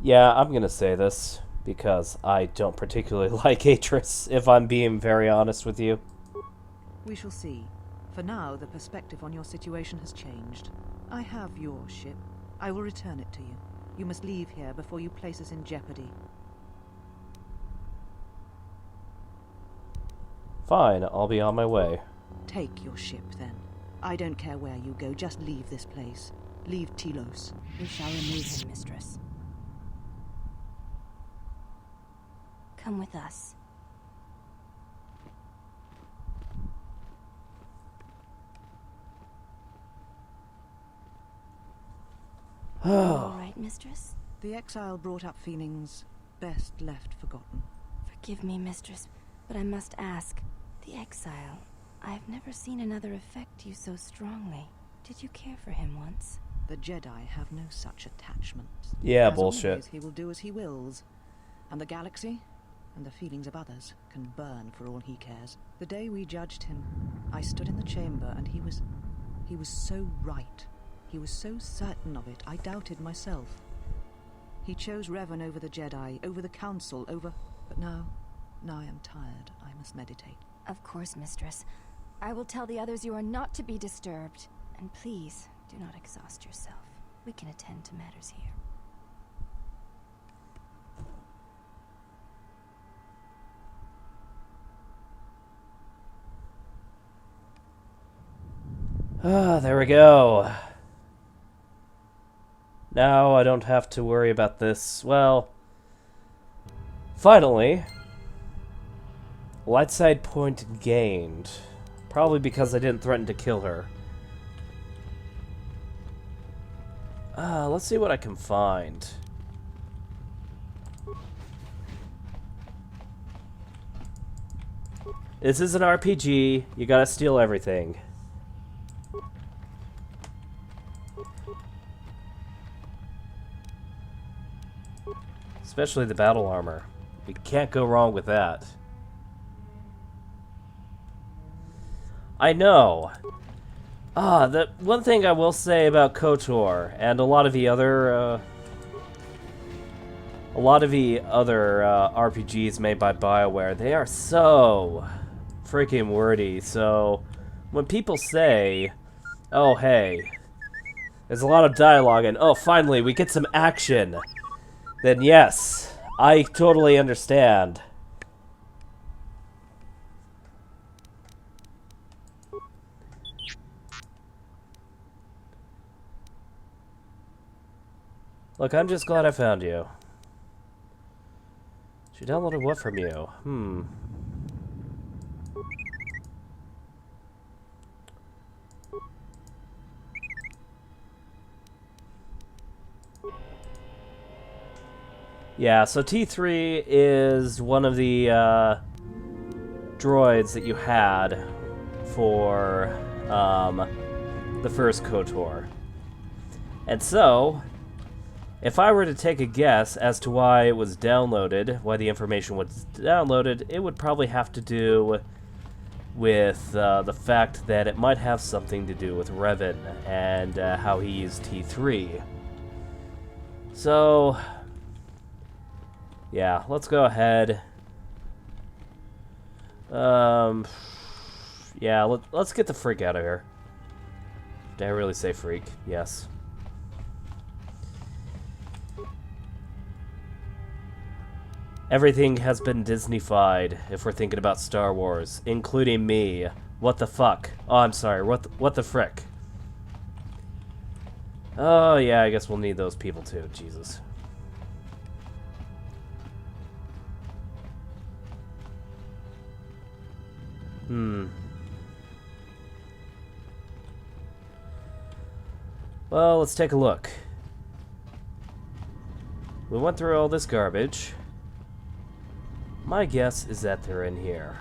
Yeah, I'm gonna say this, because I don't particularly like Atris, if I'm being very honest with you. We shall see. For now, the perspective on your situation has changed. I have your ship. I will return it to you. You must leave here before you place us in jeopardy. Fine, I'll be on my way. Take your ship, then. I don't care where you go, just leave this place. Leave Telos. We shall remove him, mistress. Come with us. All right, mistress? The exile brought up feelings best left forgotten. Forgive me, mistress, but I must ask. The exile. I have never seen another affect you so strongly. Did you care for him once? The Jedi have no such attachments. Yeah, As bullshit. Always, he will do as he wills. And the galaxy, and the feelings of others, can burn for all he cares. The day we judged him, I stood in the chamber and he was so right. He was so certain of it, I doubted myself. He chose Revan over the Jedi, over the Council, over... But now I am tired. I must meditate. Of course, mistress. I will tell the others you are not to be disturbed. And please, do not exhaust yourself. We can attend to matters here. Ah, there we go. Now I don't have to worry about this. Well, finally, light side point gained. Probably because I didn't threaten to kill her. Let's see what I can find. This is an RPG. You gotta steal everything. Especially the battle armor. We can't go wrong with that. I know. The one thing I will say about KOTOR and a lot of the other RPGs made by BioWare, they are so freaking wordy. So when people say, "Oh, hey, there's a lot of dialogue and oh, finally we get some action," then yes, I totally understand. Look, I'm just glad I found you. She downloaded what from you? Yeah, so T3 is one of the droids that you had for the first KOTOR. And so, if I were to take a guess as to why it was downloaded, why the information was downloaded, it would probably have to do with the fact that it might have something to do with Revan and how he used T3. So, yeah, let's go ahead. Yeah, let's get the freak out of here. Did I really say freak? Yes. Everything has been Disney-fied, if we're thinking about Star Wars, including me. What the fuck? Oh, I'm sorry, what the frick? Oh, yeah, I guess we'll need those people too, Jesus. Well, let's take a look. We went through all this garbage. My guess is that they're in here.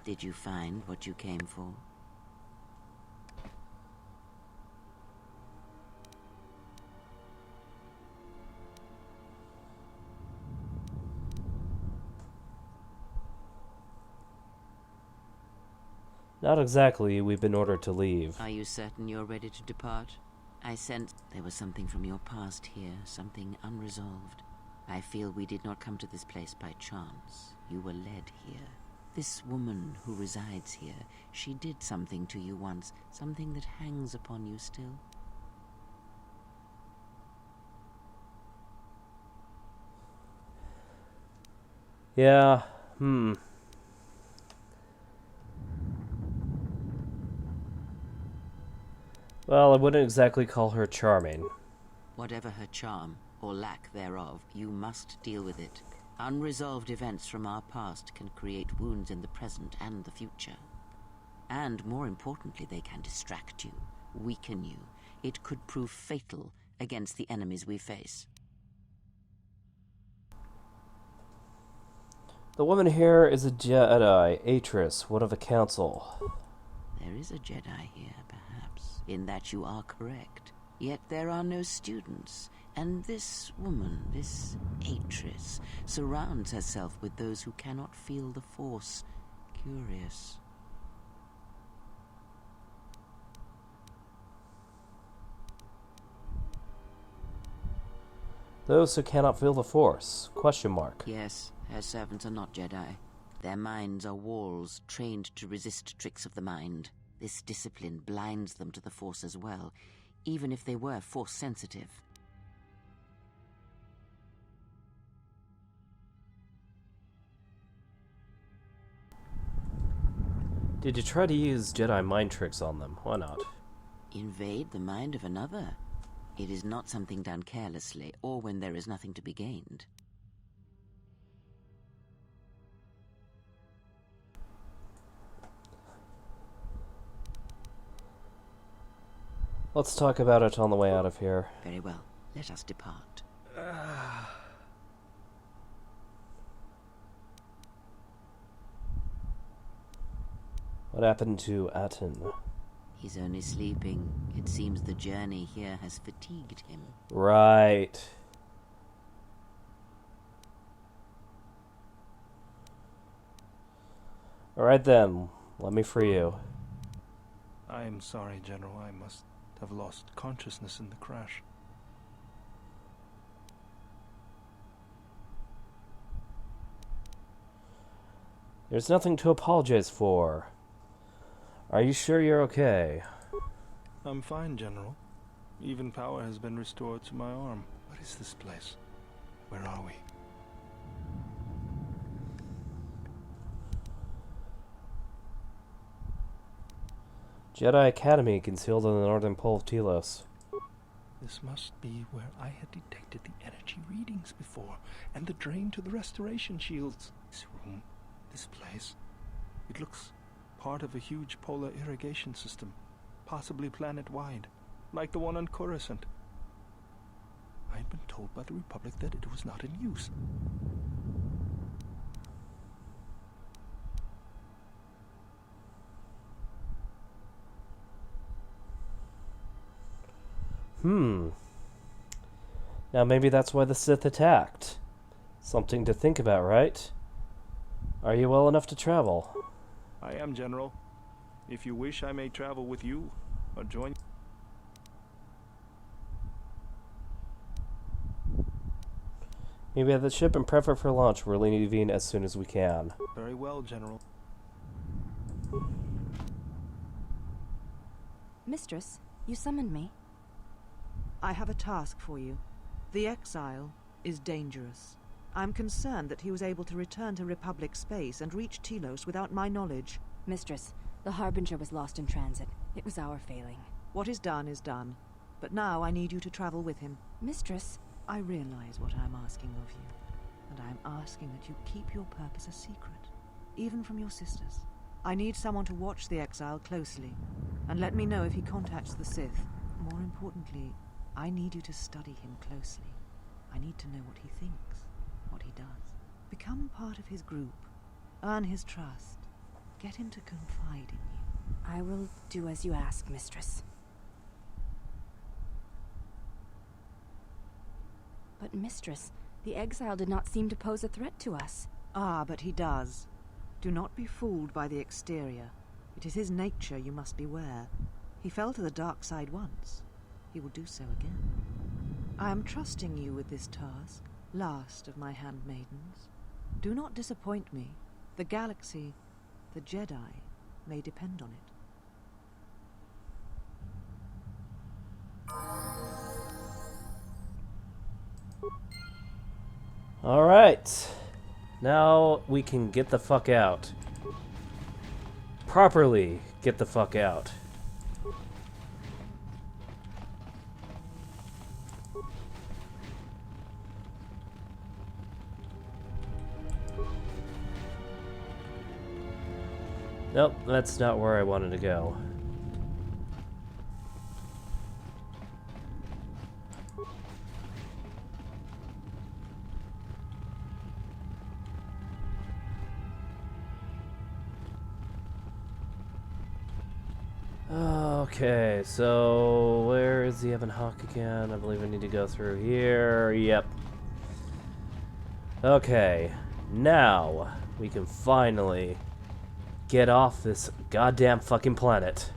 Did you find what you came for? Not exactly. We've been ordered to leave. Are you certain you're ready to depart? I sense there was something from your past here, something unresolved. I feel we did not come to this place by chance. You were led here. This woman who resides here, she did something to you once, something that hangs upon you still. Yeah, Well, I wouldn't exactly call her charming. Whatever her charm, or lack thereof, you must deal with it. Unresolved events from our past can create wounds in the present and the future. And more importantly, they can distract you, weaken you. It could prove fatal against the enemies we face. The woman here is a Jedi, Atris, one of the Council. There is a Jedi here, perhaps, in that you are correct. Yet there are no students, and this woman, this Atris, surrounds herself with those who cannot feel the Force. Curious. Those who cannot feel the Force? Question mark. Yes, her servants are not Jedi. Their minds are walls trained to resist tricks of the mind. This discipline blinds them to the Force as well, even if they were Force sensitive. Did you try to use Jedi mind tricks on them? Why not? Invade the mind of another? It is not something done carelessly, or when there is nothing to be gained. Let's talk about it on the way out of here. Very well. Let us depart. What happened to Aten? He's only sleeping. It seems the journey here has fatigued him. Right. Alright then, let me free you. I am sorry, General. I must have lost consciousness in the crash. There's nothing to apologize for. Are you sure you're okay? I'm fine, General. Even power has been restored to my arm. What is this place? Where are we? Jedi Academy, concealed in the northern pole of Telos. This must be where I had detected the energy readings before, and the drain to the restoration shields. This room, this place, it looks part of a huge polar irrigation system, possibly planet-wide, like the one on Coruscant. I had been told by the Republic that it was not in use. Now maybe that's why the Sith attacked. Something to think about, right? Are you well enough to travel? I am, General. If you wish, I may travel with you, or join. Maybe at the ship and prep it for launch. We're leaving as soon as we can. Very well, General. Mistress, you summoned me. I have a task for you. The Exile is dangerous. I'm concerned that he was able to return to Republic space and reach Telos without my knowledge. Mistress, the Harbinger was lost in transit. It was our failing. What is done, but now I need you to travel with him. Mistress, I realize what I'm asking of you, and I'm asking that you keep your purpose a secret, even from your sisters. I need someone to watch the Exile closely, and let me know if he contacts the Sith. More importantly, I need you to study him closely. I need to know what he thinks, what he does. Become part of his group. Earn his trust. Get him to confide in you. I will do as you ask, Mistress. But, Mistress, the Exile did not seem to pose a threat to us. Ah, but he does. Do not be fooled by the exterior. It is his nature you must beware. He fell to the dark side once. He will do so again. I am trusting you with this task, last of my handmaidens. Do not disappoint me. The galaxy, the Jedi, may depend on it. Alright. Now we can get the fuck out. Properly get the fuck out. Nope, that's not where I wanted to go. Okay, so where is the Evan Hawk again? I believe I need to go through here. Yep. Okay, now we can finally get off this goddamn fucking planet.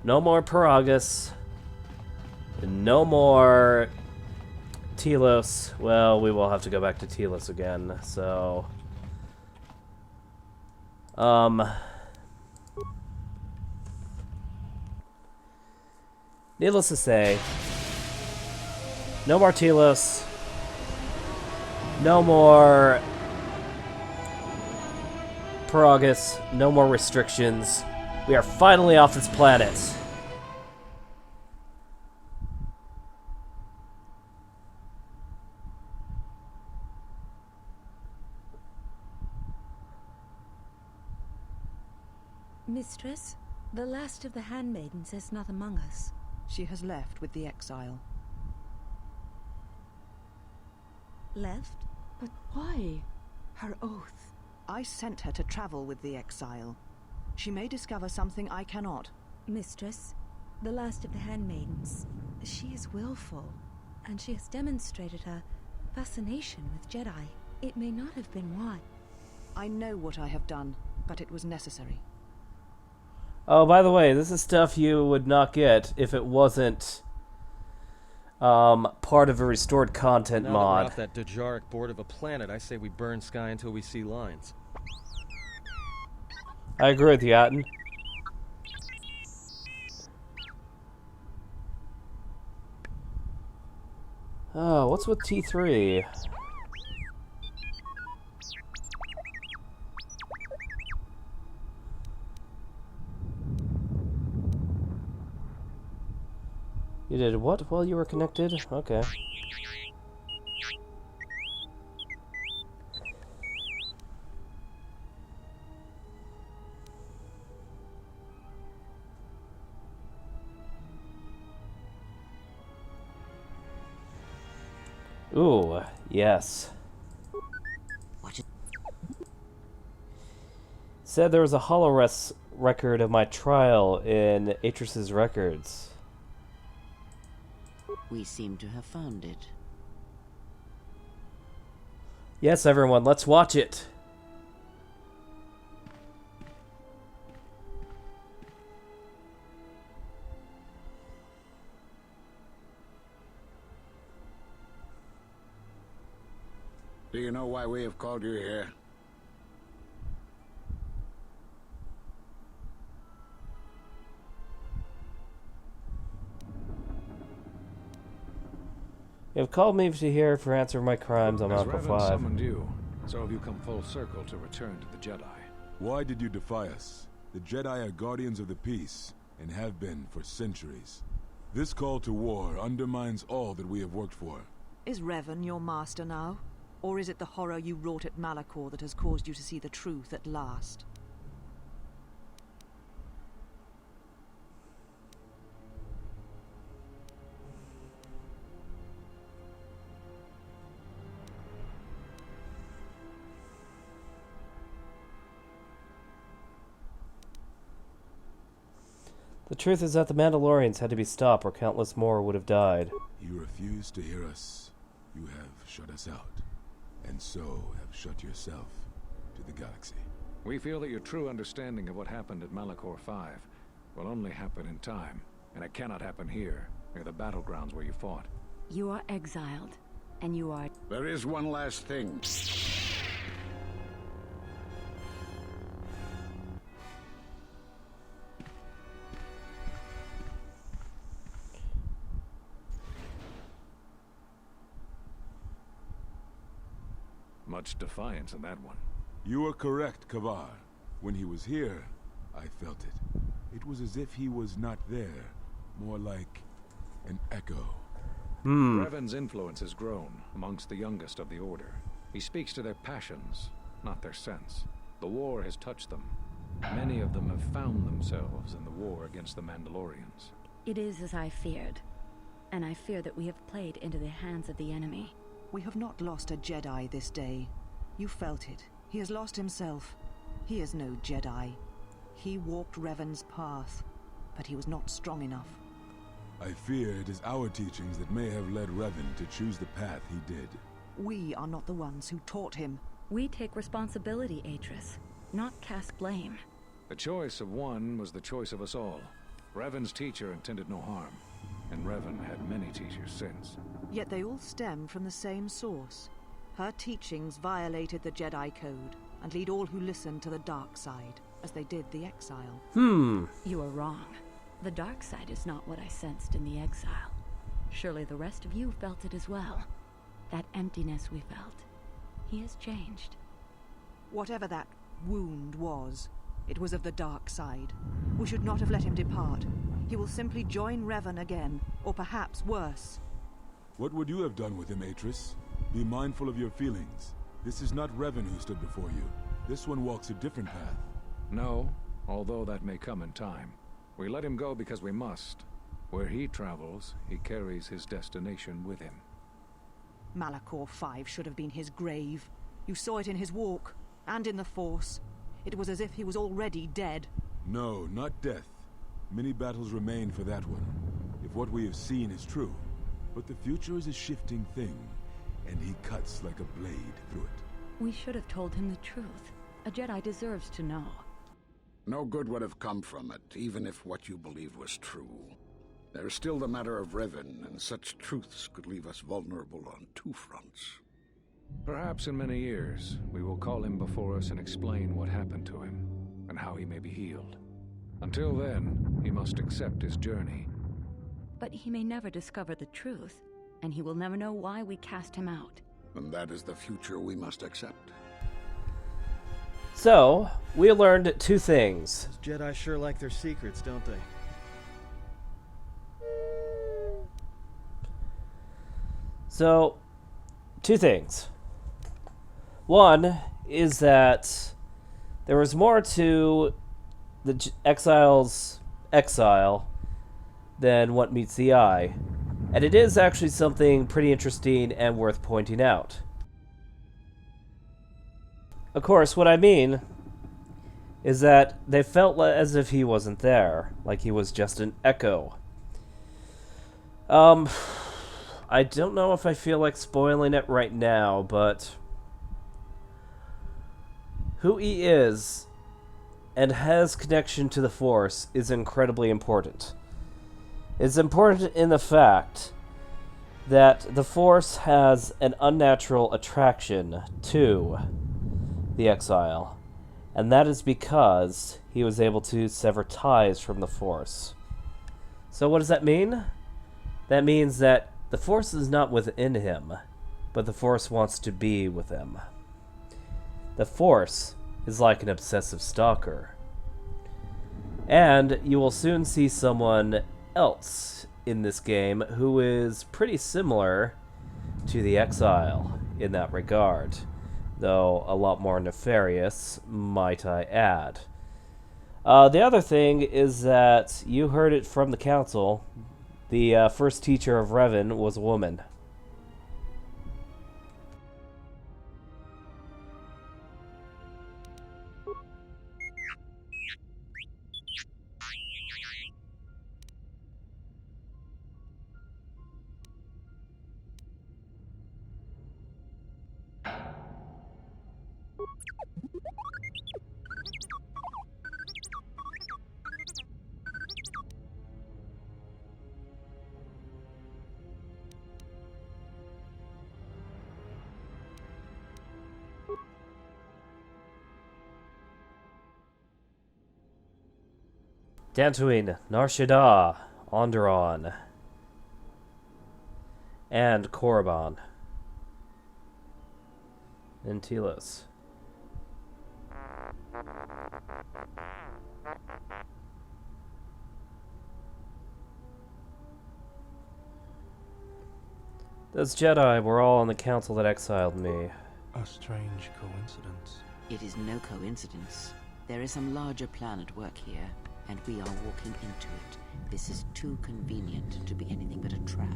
No more Paragus. no more Telos. Well, we will have to go back to Telos again, so... Needless to say, no more Telos, no more Paragus, no more restrictions. We are finally off this planet. Mistress, the last of the handmaidens is not among us. She has left with the exile. Left? But why? Her oath. I sent her to travel with the exile. She may discover something I cannot. Mistress, the last of the handmaidens. She is willful, and she has demonstrated a fascination with Jedi. It may not have been why. I know what I have done, but it was necessary. Oh, by the way, this is stuff you would not get if it wasn't part of a restored content Now mod. that we're off that Dejaric board of a planet, I say we burn sky until we see lines. I agree with you, Atten. Oh, what's with T3? You did what while you were connected? Okay. Ooh, yes. Said there was a HoloRes record of my trial in Atris's records. We seem to have found it. Yes, everyone, let's watch it. Do you know why we have called you here? You have called me to here for answer my crimes on Alpha 5. Summoned you, so have you come full circle to return to the Jedi? Why did you defy us? The Jedi are guardians of the peace, and have been for centuries. This call to war undermines all that we have worked for. Is Revan your master now? Or is it the horror you wrought at Malachor that has caused you to see the truth at last? The truth is that the Mandalorians had to be stopped or countless more would have died. You refuse to hear us. You have shut us out, and so have shut yourself to the galaxy. We feel that your true understanding of what happened at Malachor 5 will only happen in time, and it cannot happen here, near the battlegrounds where you fought. You are exiled, and you are... There is one last thing. Much defiance in that one. You are correct, Kavar. When he was here, I felt it. It was as if he was not there, more like an echo. Revan's influence has grown amongst the youngest of the Order. He speaks to their passions, not their sense. The war has touched them. Many of them have found themselves in the war against the Mandalorians. It is as I feared, and I fear that we have played into the hands of the enemy. We have not lost a Jedi this day. You felt it. He has lost himself. He is no Jedi. He walked Revan's path, but he was not strong enough. I fear it is our teachings that may have led Revan to choose the path he did. We are not the ones who taught him. We take responsibility, Atris, not cast blame. The choice of one was the choice of us all. Revan's teacher intended no harm. and Revan had many teachers since. Yet they all stem from the same source. Her teachings violated the Jedi Code and lead all who listen to the dark side, as they did the exile. You are wrong. The dark side is not what I sensed in the exile. Surely the rest of you felt it as well. That emptiness we felt. He has changed. Whatever that wound was, it was of the dark side. We should not have let him depart. He will simply join Revan again, or perhaps worse. What would you have done with him, Atris? Be mindful of your feelings. This is not Revan who stood before you. This one walks a different path. No, although that may come in time. We let him go because we must. Where he travels, he carries his destination with him. Malachor 5 should have been his grave. You saw it in his walk, and in the Force. It was as if he was already dead. No, not death. Many battles remain for that one, if what we have seen is true. But the future is a shifting thing, and he cuts like a blade through it. We should have told him the truth. A Jedi deserves to know. No good would have come from it, even if what you believed was true. There's still the matter of Revan, and such truths could leave us vulnerable on two fronts. Perhaps in many years, we will call him before us and explain what happened to him, and how he may be healed. Until then, he must accept his journey. But he may never discover the truth, and he will never know why we cast him out. And that is the future we must accept. So, we learned two things. Those Jedi sure like their secrets, don't they? So, two things. One is that there was more to the exile's exile than what meets the eye. And it is actually something pretty interesting and worth pointing out. Of course, what I mean is that they felt as if he wasn't there, like he was just an echo. I don't know if I feel like spoiling it right now, but who he is and has connection to the Force is incredibly important. It's important in the fact that the Force has an unnatural attraction to the exile, and that is because he was able to sever ties from the Force. So what does that mean? That means that the Force is not within him, but the Force wants to be with him. The Force is like an obsessive stalker. And you will soon see someone else in this game who is pretty similar to the exile in that regard, though a lot more nefarious, might I add. The other thing is that you heard it from the Council. The first teacher of Revan was a woman. Dantooine, Nar Shaddaa, Onderon, and Korriban, and Telos. Those Jedi were all on the council that exiled me. A strange coincidence. It is no coincidence. There is some larger plan at work here, and we are walking into it. This is too convenient to be anything but a trap.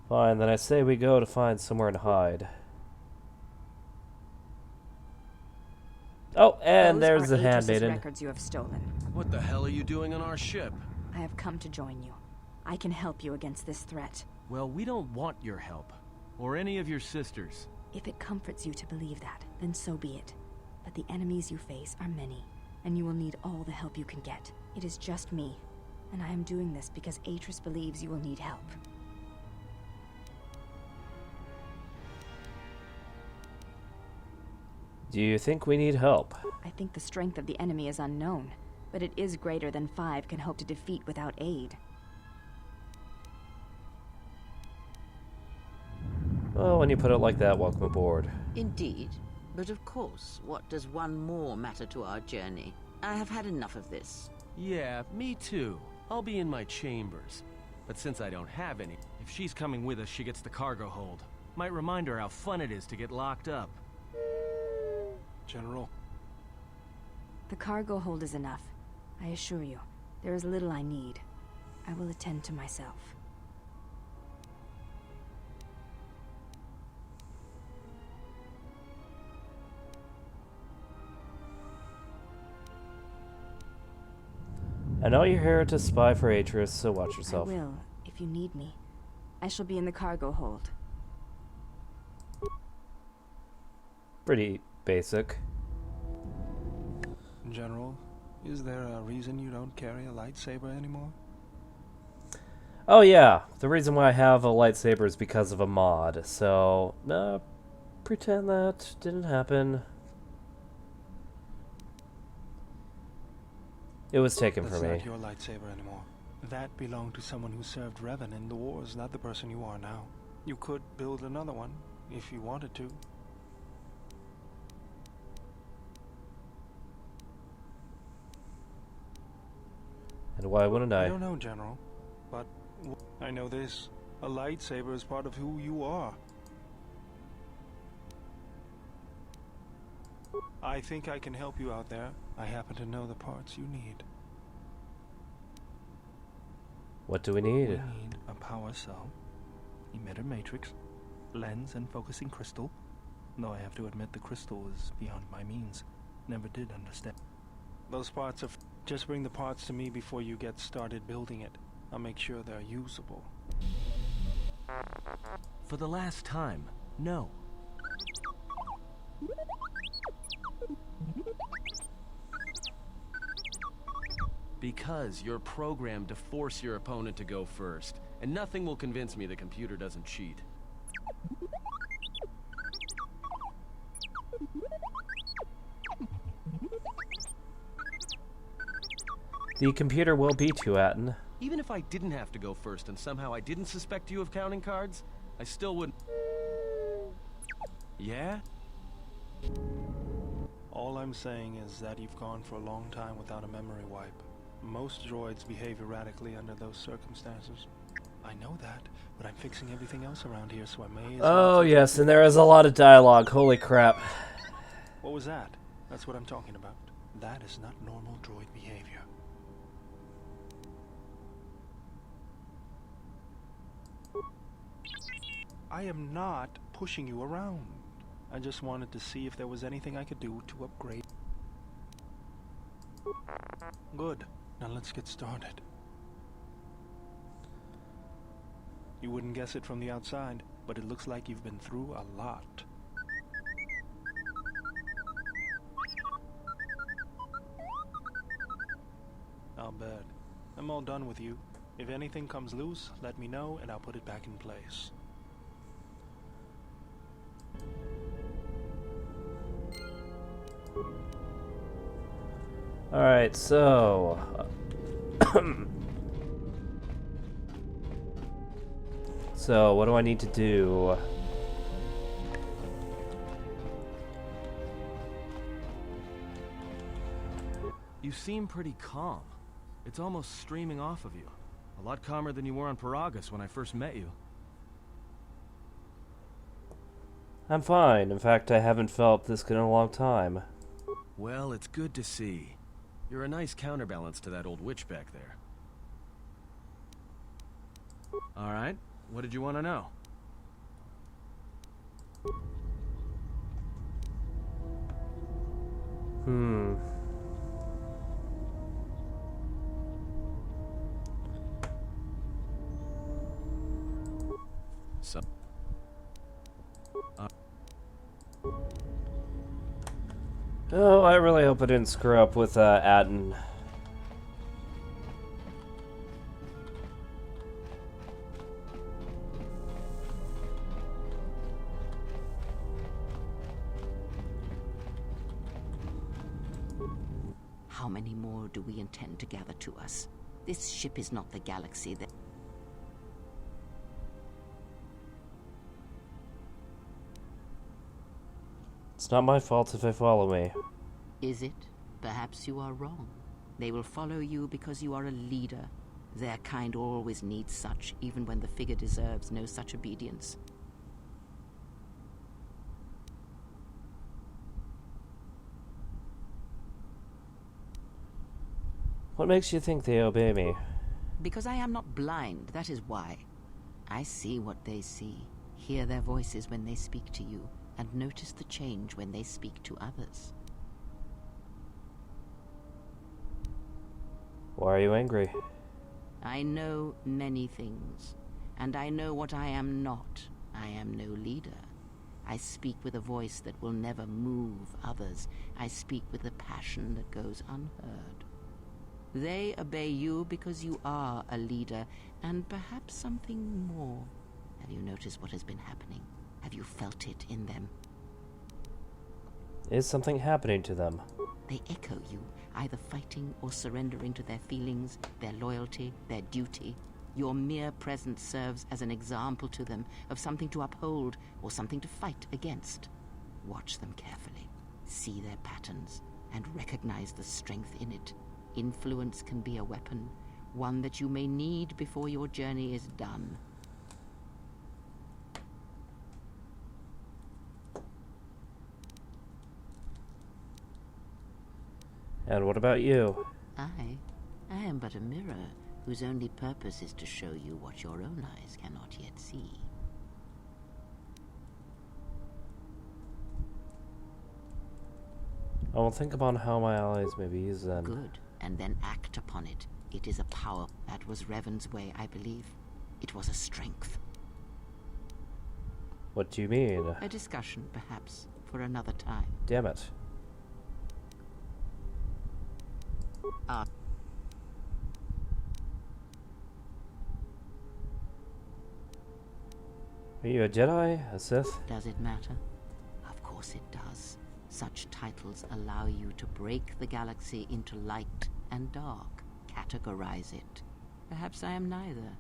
Fine, then I say we go to find somewhere to hide. Oh, and there's the handmaiden. Records you have stolen. What the hell are you doing on our ship? I have come to join you. I can help you against this threat. Well, we don't want your help. Or any of your sisters. If it comforts you to believe that, then so be it. But the enemies you face are many, and you will need all the help you can get. It is just me, and I am doing this because Atris believes you will need help. Do you think we need help? I think the strength of the enemy is unknown, but it is greater than 5 can hope to defeat without aid. Well, when you put it like that, welcome aboard. Indeed. But of course, what does one more matter to our journey? I have had enough of this. Yeah, me too. I'll be in my chambers. But since I don't have any, if she's coming with us, she gets the cargo hold. Might remind her how fun it is to get locked up. General. The cargo hold is enough. I assure you, there is little I need. I will attend to myself. I know you're here to spy for Atris, so watch yourself. I will, if you need me. I shall be in the cargo hold. Pretty basic. General, is there a reason you don't carry a lightsaber anymore? Oh yeah, the reason why I have a lightsaber is because of a mod, so pretend that didn't happen. It was taken from me. That's not your lightsaber anymore. That belonged to someone who served Revan in the wars, not the person you are now. You could build another one, if you wanted to. And why wouldn't I? I don't know, General, but I know this. A lightsaber is part of who you are. I think I can help you out there. I happen to know the parts you need. What do we need? We need a power cell, emitter matrix, lens and focusing crystal. Though I have to admit the crystal is beyond my means. Never did understand. Those parts are... Just bring the parts to me before you get started building it. I'll make sure they're usable. For the last time, no. Because you're programmed to force your opponent to go first, and nothing will convince me the computer doesn't cheat. The computer will beat you, Atten. Even if I didn't have to go first and somehow I didn't suspect you of counting cards, I still wouldn't... Yeah? All I'm saying is that you've gone for a long time without a memory wipe. Most droids behave erratically under those circumstances. I know that, but I'm fixing everything else around here, so I may as well... Oh yes, and there is a lot of dialogue. Holy crap. What was that? That's what I'm talking about. That is not normal droid behavior. I am not pushing you around. I just wanted to see if there was anything I could do to upgrade. Good. Now let's get started. You wouldn't guess it from the outside, but it looks like you've been through a lot. I'll bet. I'm all done with you. If anything comes loose, let me know and I'll put it back in place. Alright, so... so, what do I need to do? You seem pretty calm. It's almost streaming off of you. A lot calmer than you were on Paragus when I first met you. I'm fine. In fact, I haven't felt this good in a long time. Well, it's good to see. You're a nice counterbalance to that old witch back there. Alright, what did you want to know? So... Oh, I really hope I didn't screw up with Atten. How many more do we intend to gather to us? This ship is not the galaxy that... It's not my fault if they follow me. Is it? Perhaps you are wrong. They will follow you because you are a leader. Their kind always needs such, even when the figure deserves no such obedience. What makes you think they obey me? Because I am not blind, that is why. I see what they see, hear their voices when they speak to you, and notice the change when they speak to others. Why are you angry? I know many things, and I know what I am not. I am no leader. I speak with a voice that will never move others. I speak with a passion that goes unheard. They obey you because you are a leader, and perhaps something more. Have you noticed what has been happening? Have you felt it in them? Is something happening to them? They echo you, either fighting or surrendering to their feelings, their loyalty, their duty. Your mere presence serves as an example to them of something to uphold or something to fight against. Watch them carefully, see their patterns, and recognize the strength in it. Influence can be a weapon, one that you may need before your journey is done. And what about you? I am but a mirror whose only purpose is to show you what your own eyes cannot yet see. I will think upon how my allies may be used then. Good, and then act upon it. It is a power. That was Revan's way, I believe. It was a strength. What do you mean? A discussion, perhaps, for another time. Damn it. Ah. Are you a Jedi? A Sith? Does it matter? Of course it does. Such titles allow you to break the galaxy into light and dark, categorize it. Perhaps I am neither,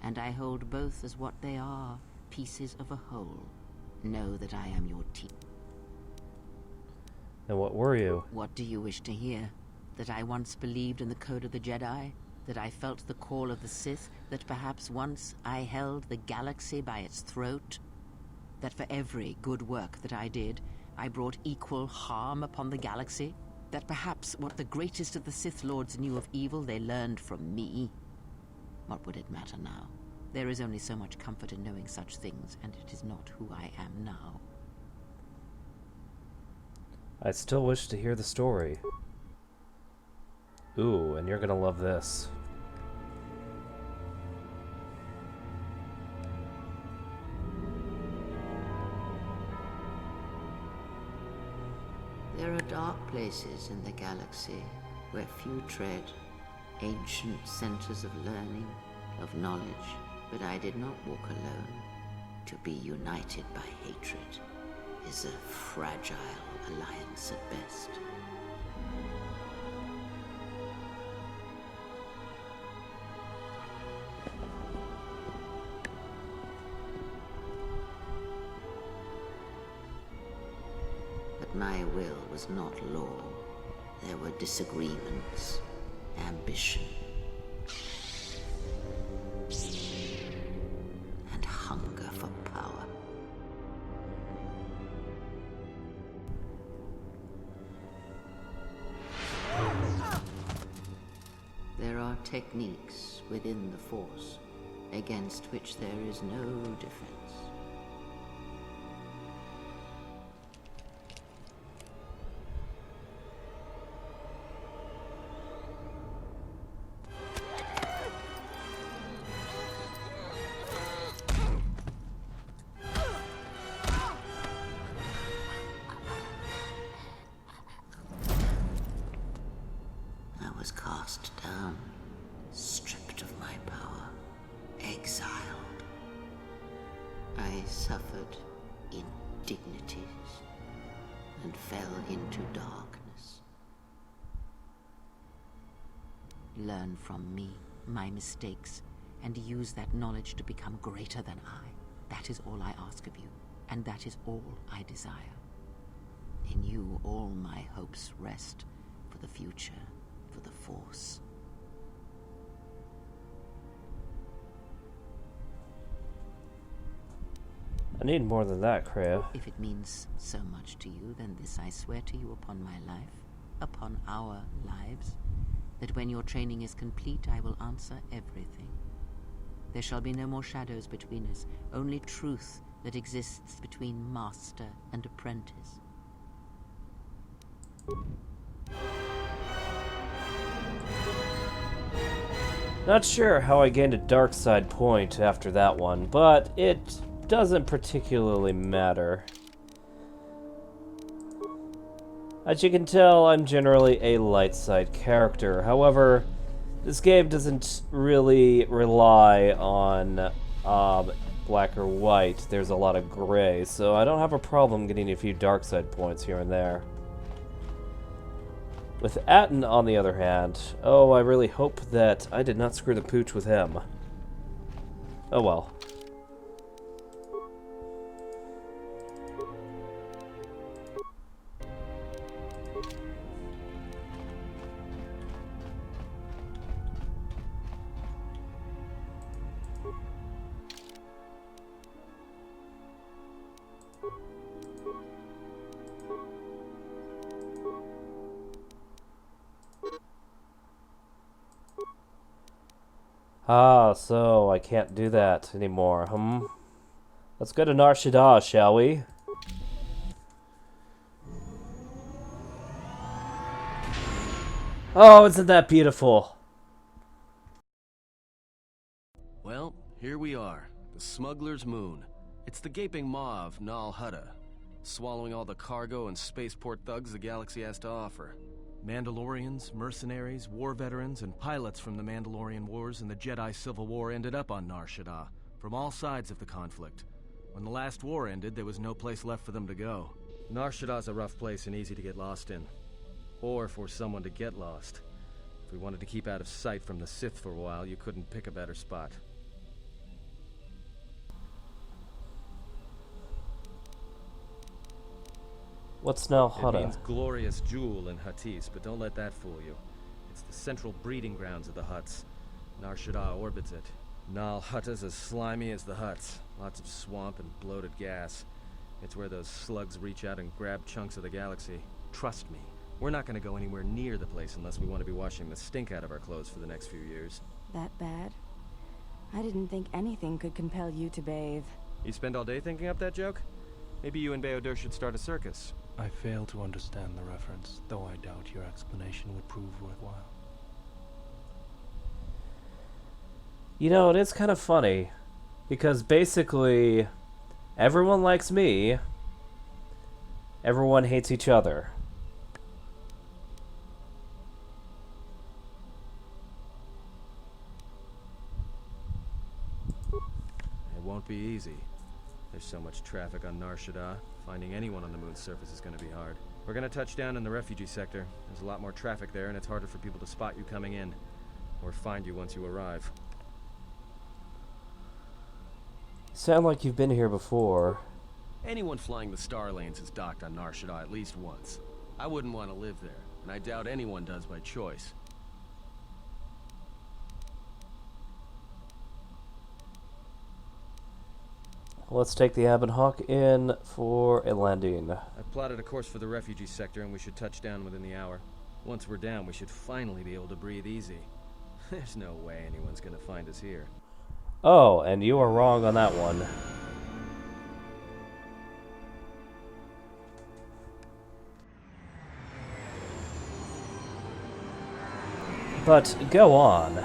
and I hold both as what they are, pieces of a whole. Know that I am your teacher. Then what were you? What do you wish to hear? That I once believed in the code of the Jedi? That I felt the call of the Sith? That perhaps once I held the galaxy by its throat? That for every good work that I did, I brought equal harm upon the galaxy? That perhaps what the greatest of the Sith Lords knew of evil they learned from me? What would it matter now? There is only so much comfort in knowing such things, and it is not who I am now. I still wish to hear the story. Ooh, and you're gonna love this. There are dark places in the galaxy where few tread, ancient centers of learning, of knowledge, but I did not walk alone. To be united by hatred is a fragile alliance at best. But my will was not law. There were disagreements, ambition, and hunger for power. There are techniques within the Force against which there is no defense. I suffered indignities and fell into darkness. Learn from me my mistakes and use that knowledge to become greater than I. That is all I ask of you, and that is all I desire. In you all my hopes rest for the future, for the Force. I need more than that, Kreia. If it means so much to you, then this I swear to you upon my life, upon our lives, that when your training is complete, I will answer everything. There shall be no more shadows between us, only truth that exists between master and apprentice. Not sure how I gained a dark side point after that one, but it doesn't particularly matter. As you can tell, I'm generally a light side character. However, this game doesn't really rely on black or white. There's a lot of gray, so I don't have a problem getting a few dark side points here and there. With Atten, on the other hand, oh, I really hope that I did not screw the pooch with him. Oh well. Ah, so I can't do that anymore, Let's go to Nar Shaddaa, shall we? Oh, isn't that beautiful? Well, here we are, the Smuggler's Moon. It's the gaping maw of Nal Hutta, swallowing all the cargo and spaceport thugs the galaxy has to offer. Mandalorians, mercenaries, war veterans, and pilots from the Mandalorian Wars and the Jedi Civil War ended up on Nar Shaddaa, from all sides of the conflict. When the last war ended, there was no place left for them to go. Nar Shaddaa's a rough place and easy to get lost in. Or for someone to get lost. If we wanted to keep out of sight from the Sith for a while, you couldn't pick a better spot. What's Nal It Hutta? means glorious jewel in Huttese, but don't let that fool you. It's the central breeding grounds of the Hutts. Nar Shaddaa orbits it. Nal Hutta's as slimy as the Hutts. Lots of swamp and bloated gas. It's where those slugs reach out and grab chunks of the galaxy. Trust me, we're not going to go anywhere near the place unless we want to be washing the stink out of our clothes for the next few years. That bad? I didn't think anything could compel you to bathe. You spend all day thinking up that joke? Maybe you and bao-dur should start a circus. I fail to understand the reference, though I doubt your explanation would prove worthwhile. You know, it is kind of funny, because basically, everyone likes me, everyone hates each other. It won't be easy. There's so much traffic on Nar Shaddaa. Finding anyone on the moon's surface is going to be hard. We're going to touch down in the refugee sector. There's a lot more traffic there, and it's harder for people to spot you coming in. Or find you once you arrive. Sound like you've been here before. Anyone flying the Star Lanes has docked on Nar Shaddaa at least once. I wouldn't want to live there, and I doubt anyone does by choice. Let's take the Abbot Hawk in for a landing. I've plotted a course for the refugee sector, and we should touch down within the hour. Once we're down, we should finally be able to breathe easy. There's no way anyone's gonna find us here. Oh, and you are wrong on that one. But go on.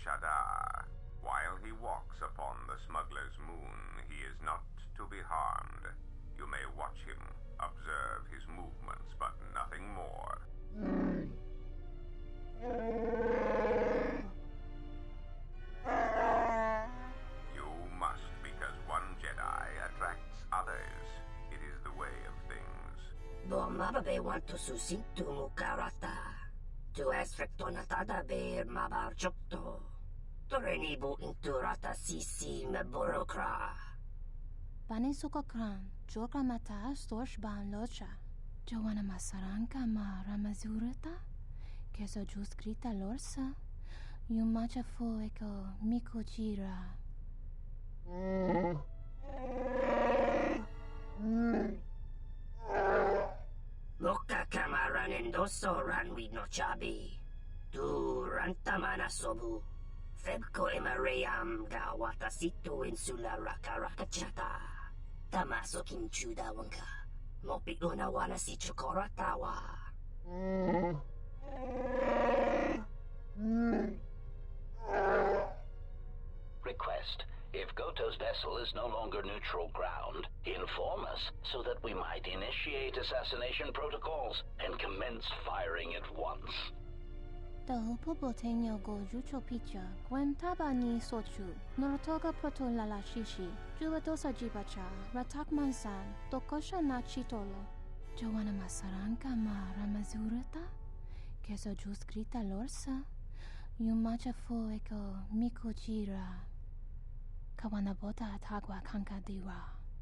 Shaddaa. While he walks upon the smuggler's moon, he is not to be harmed. You may watch him, observe his movements, but nothing more. You must, because one Jedi attracts others. It is the way of things. Mababe want to susintu mukarata. Tu esfrektonatada be mabar chokto. Torenibu inturata sisi meborokra. Bani sokokran, joka mata storch ban locha. Joanna masaranka ma ramazurata. Keso juskrita lorsa. Yumacha fueko mikujira. Loka kamaran endoso ranwi no chabi. Tu rantamana sobu. Febko emareyam ga watasitu insula rakarakachata. Tamaso kinchuda wanka. Mopi una wana si chokoratawa. Request. If Goto's vessel is no longer neutral ground, inform us so that we might initiate assassination protocols and commence firing at once. The Upobotenyo go Jucho Picha, Gwen Tabani Sochu, Norotoga Proto Lalashishi, Juatosa Jibacha, Ratak Mansan, Tokosha Nachitolo, Joanna Masaranka ma Ramazurata, Keso Juskrita Lorsa, Yumacha Fueko Mikujira, Kawanabota Atagwa Kankadiwa,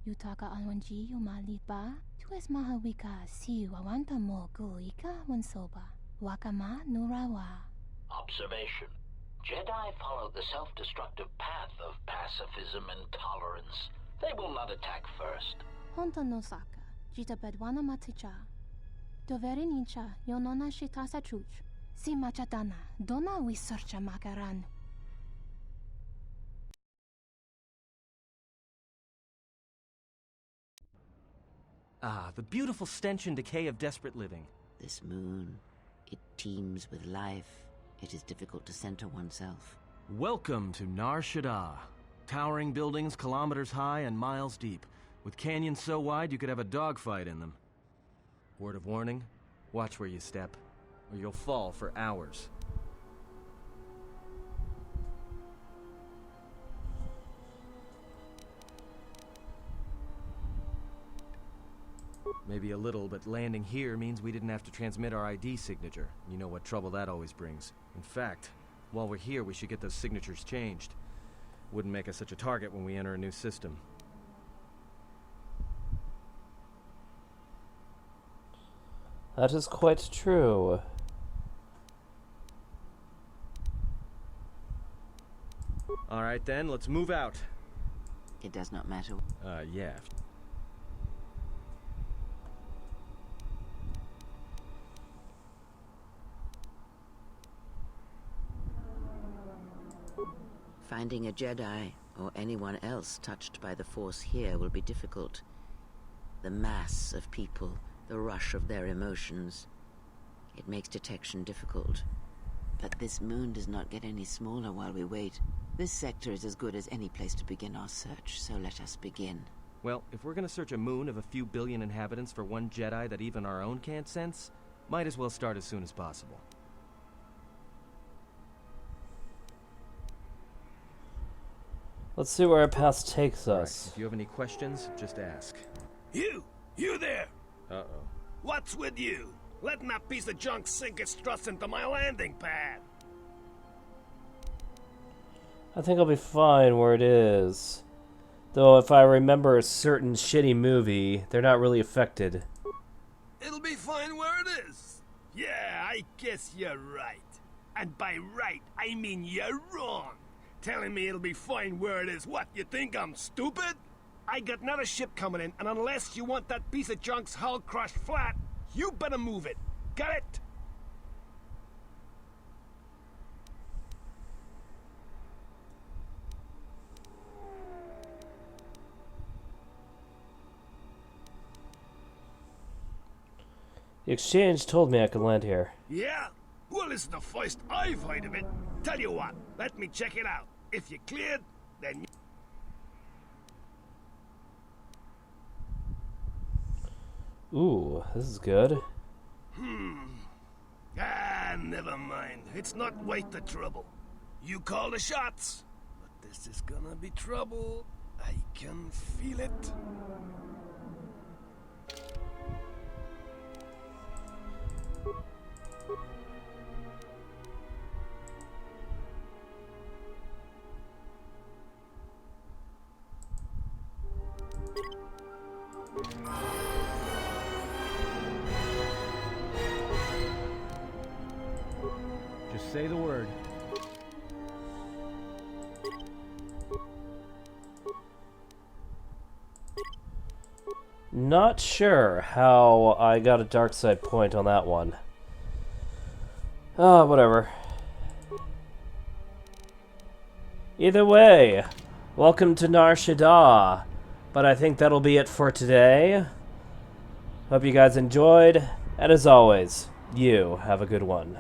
Yutaka Alwanji Yumaliba, Tues Mahawika, Siu Awanta Mo Guika Wansoba. Wakama Nurawa. Observation. Jedi follow the self-destructive path of pacifism and tolerance. They will not attack first. Honto no Saka, Jita Bedwana Maticha. Doveri Nincha, Yonona Shitasa Chuch. Si Machadana, Dona we searcha Makaran. Ah, the beautiful stench and decay of desperate living. This moon, it teems with life. It is difficult to center oneself. Welcome to Nar Shaddaa. Towering buildings kilometers high and miles deep, with canyons so wide you could have a dogfight in them. Word of warning, watch where you step, or you'll fall for hours. Maybe a little, but landing here means we didn't have to transmit our ID signature. You know what trouble that always brings. In fact, while we're here, we should get those signatures changed. Wouldn't make us such a target when we enter a new system. That is quite true. Alright then, let's move out. It does not matter. Yeah. Finding a Jedi, or anyone else touched by the Force here, will be difficult. The mass of people, the rush of their emotions. It makes detection difficult. But this moon does not get any smaller while we wait. This sector is as good as any place to begin our search, so let us begin. Well, if we're gonna search a moon of a few billion inhabitants for one Jedi that even our own can't sense, might as well start as soon as possible. Let's see where our path takes us. Right. If you have any questions, just ask. You there! Uh-oh. What's with you? Letting that piece of junk sink its struts into my landing pad. I think I'll be fine where it is. Though if I remember a certain shitty movie, they're not really affected. It'll be fine where it is. Yeah, I guess you're right. And by right, I mean you're wrong. Telling me it'll be fine where it is. What, you think I'm stupid? I got another ship coming in, and unless you want that piece of junk's hull crushed flat, you better move it. Got it? The exchange told me I could land here. Yeah, Well, it's the first I've heard of it. Tell you what, let me check it out. If you're cleared, then... Ooh, this is good. Never mind. It's not worth the trouble. You call the shots. But this is gonna be trouble. I can feel it. Just say the word. Not sure how I got a dark side point on that one. Whatever. Either way, welcome to Nar Shaddaa. But I think that'll be it for today. Hope you guys enjoyed, and as always, you have a good one.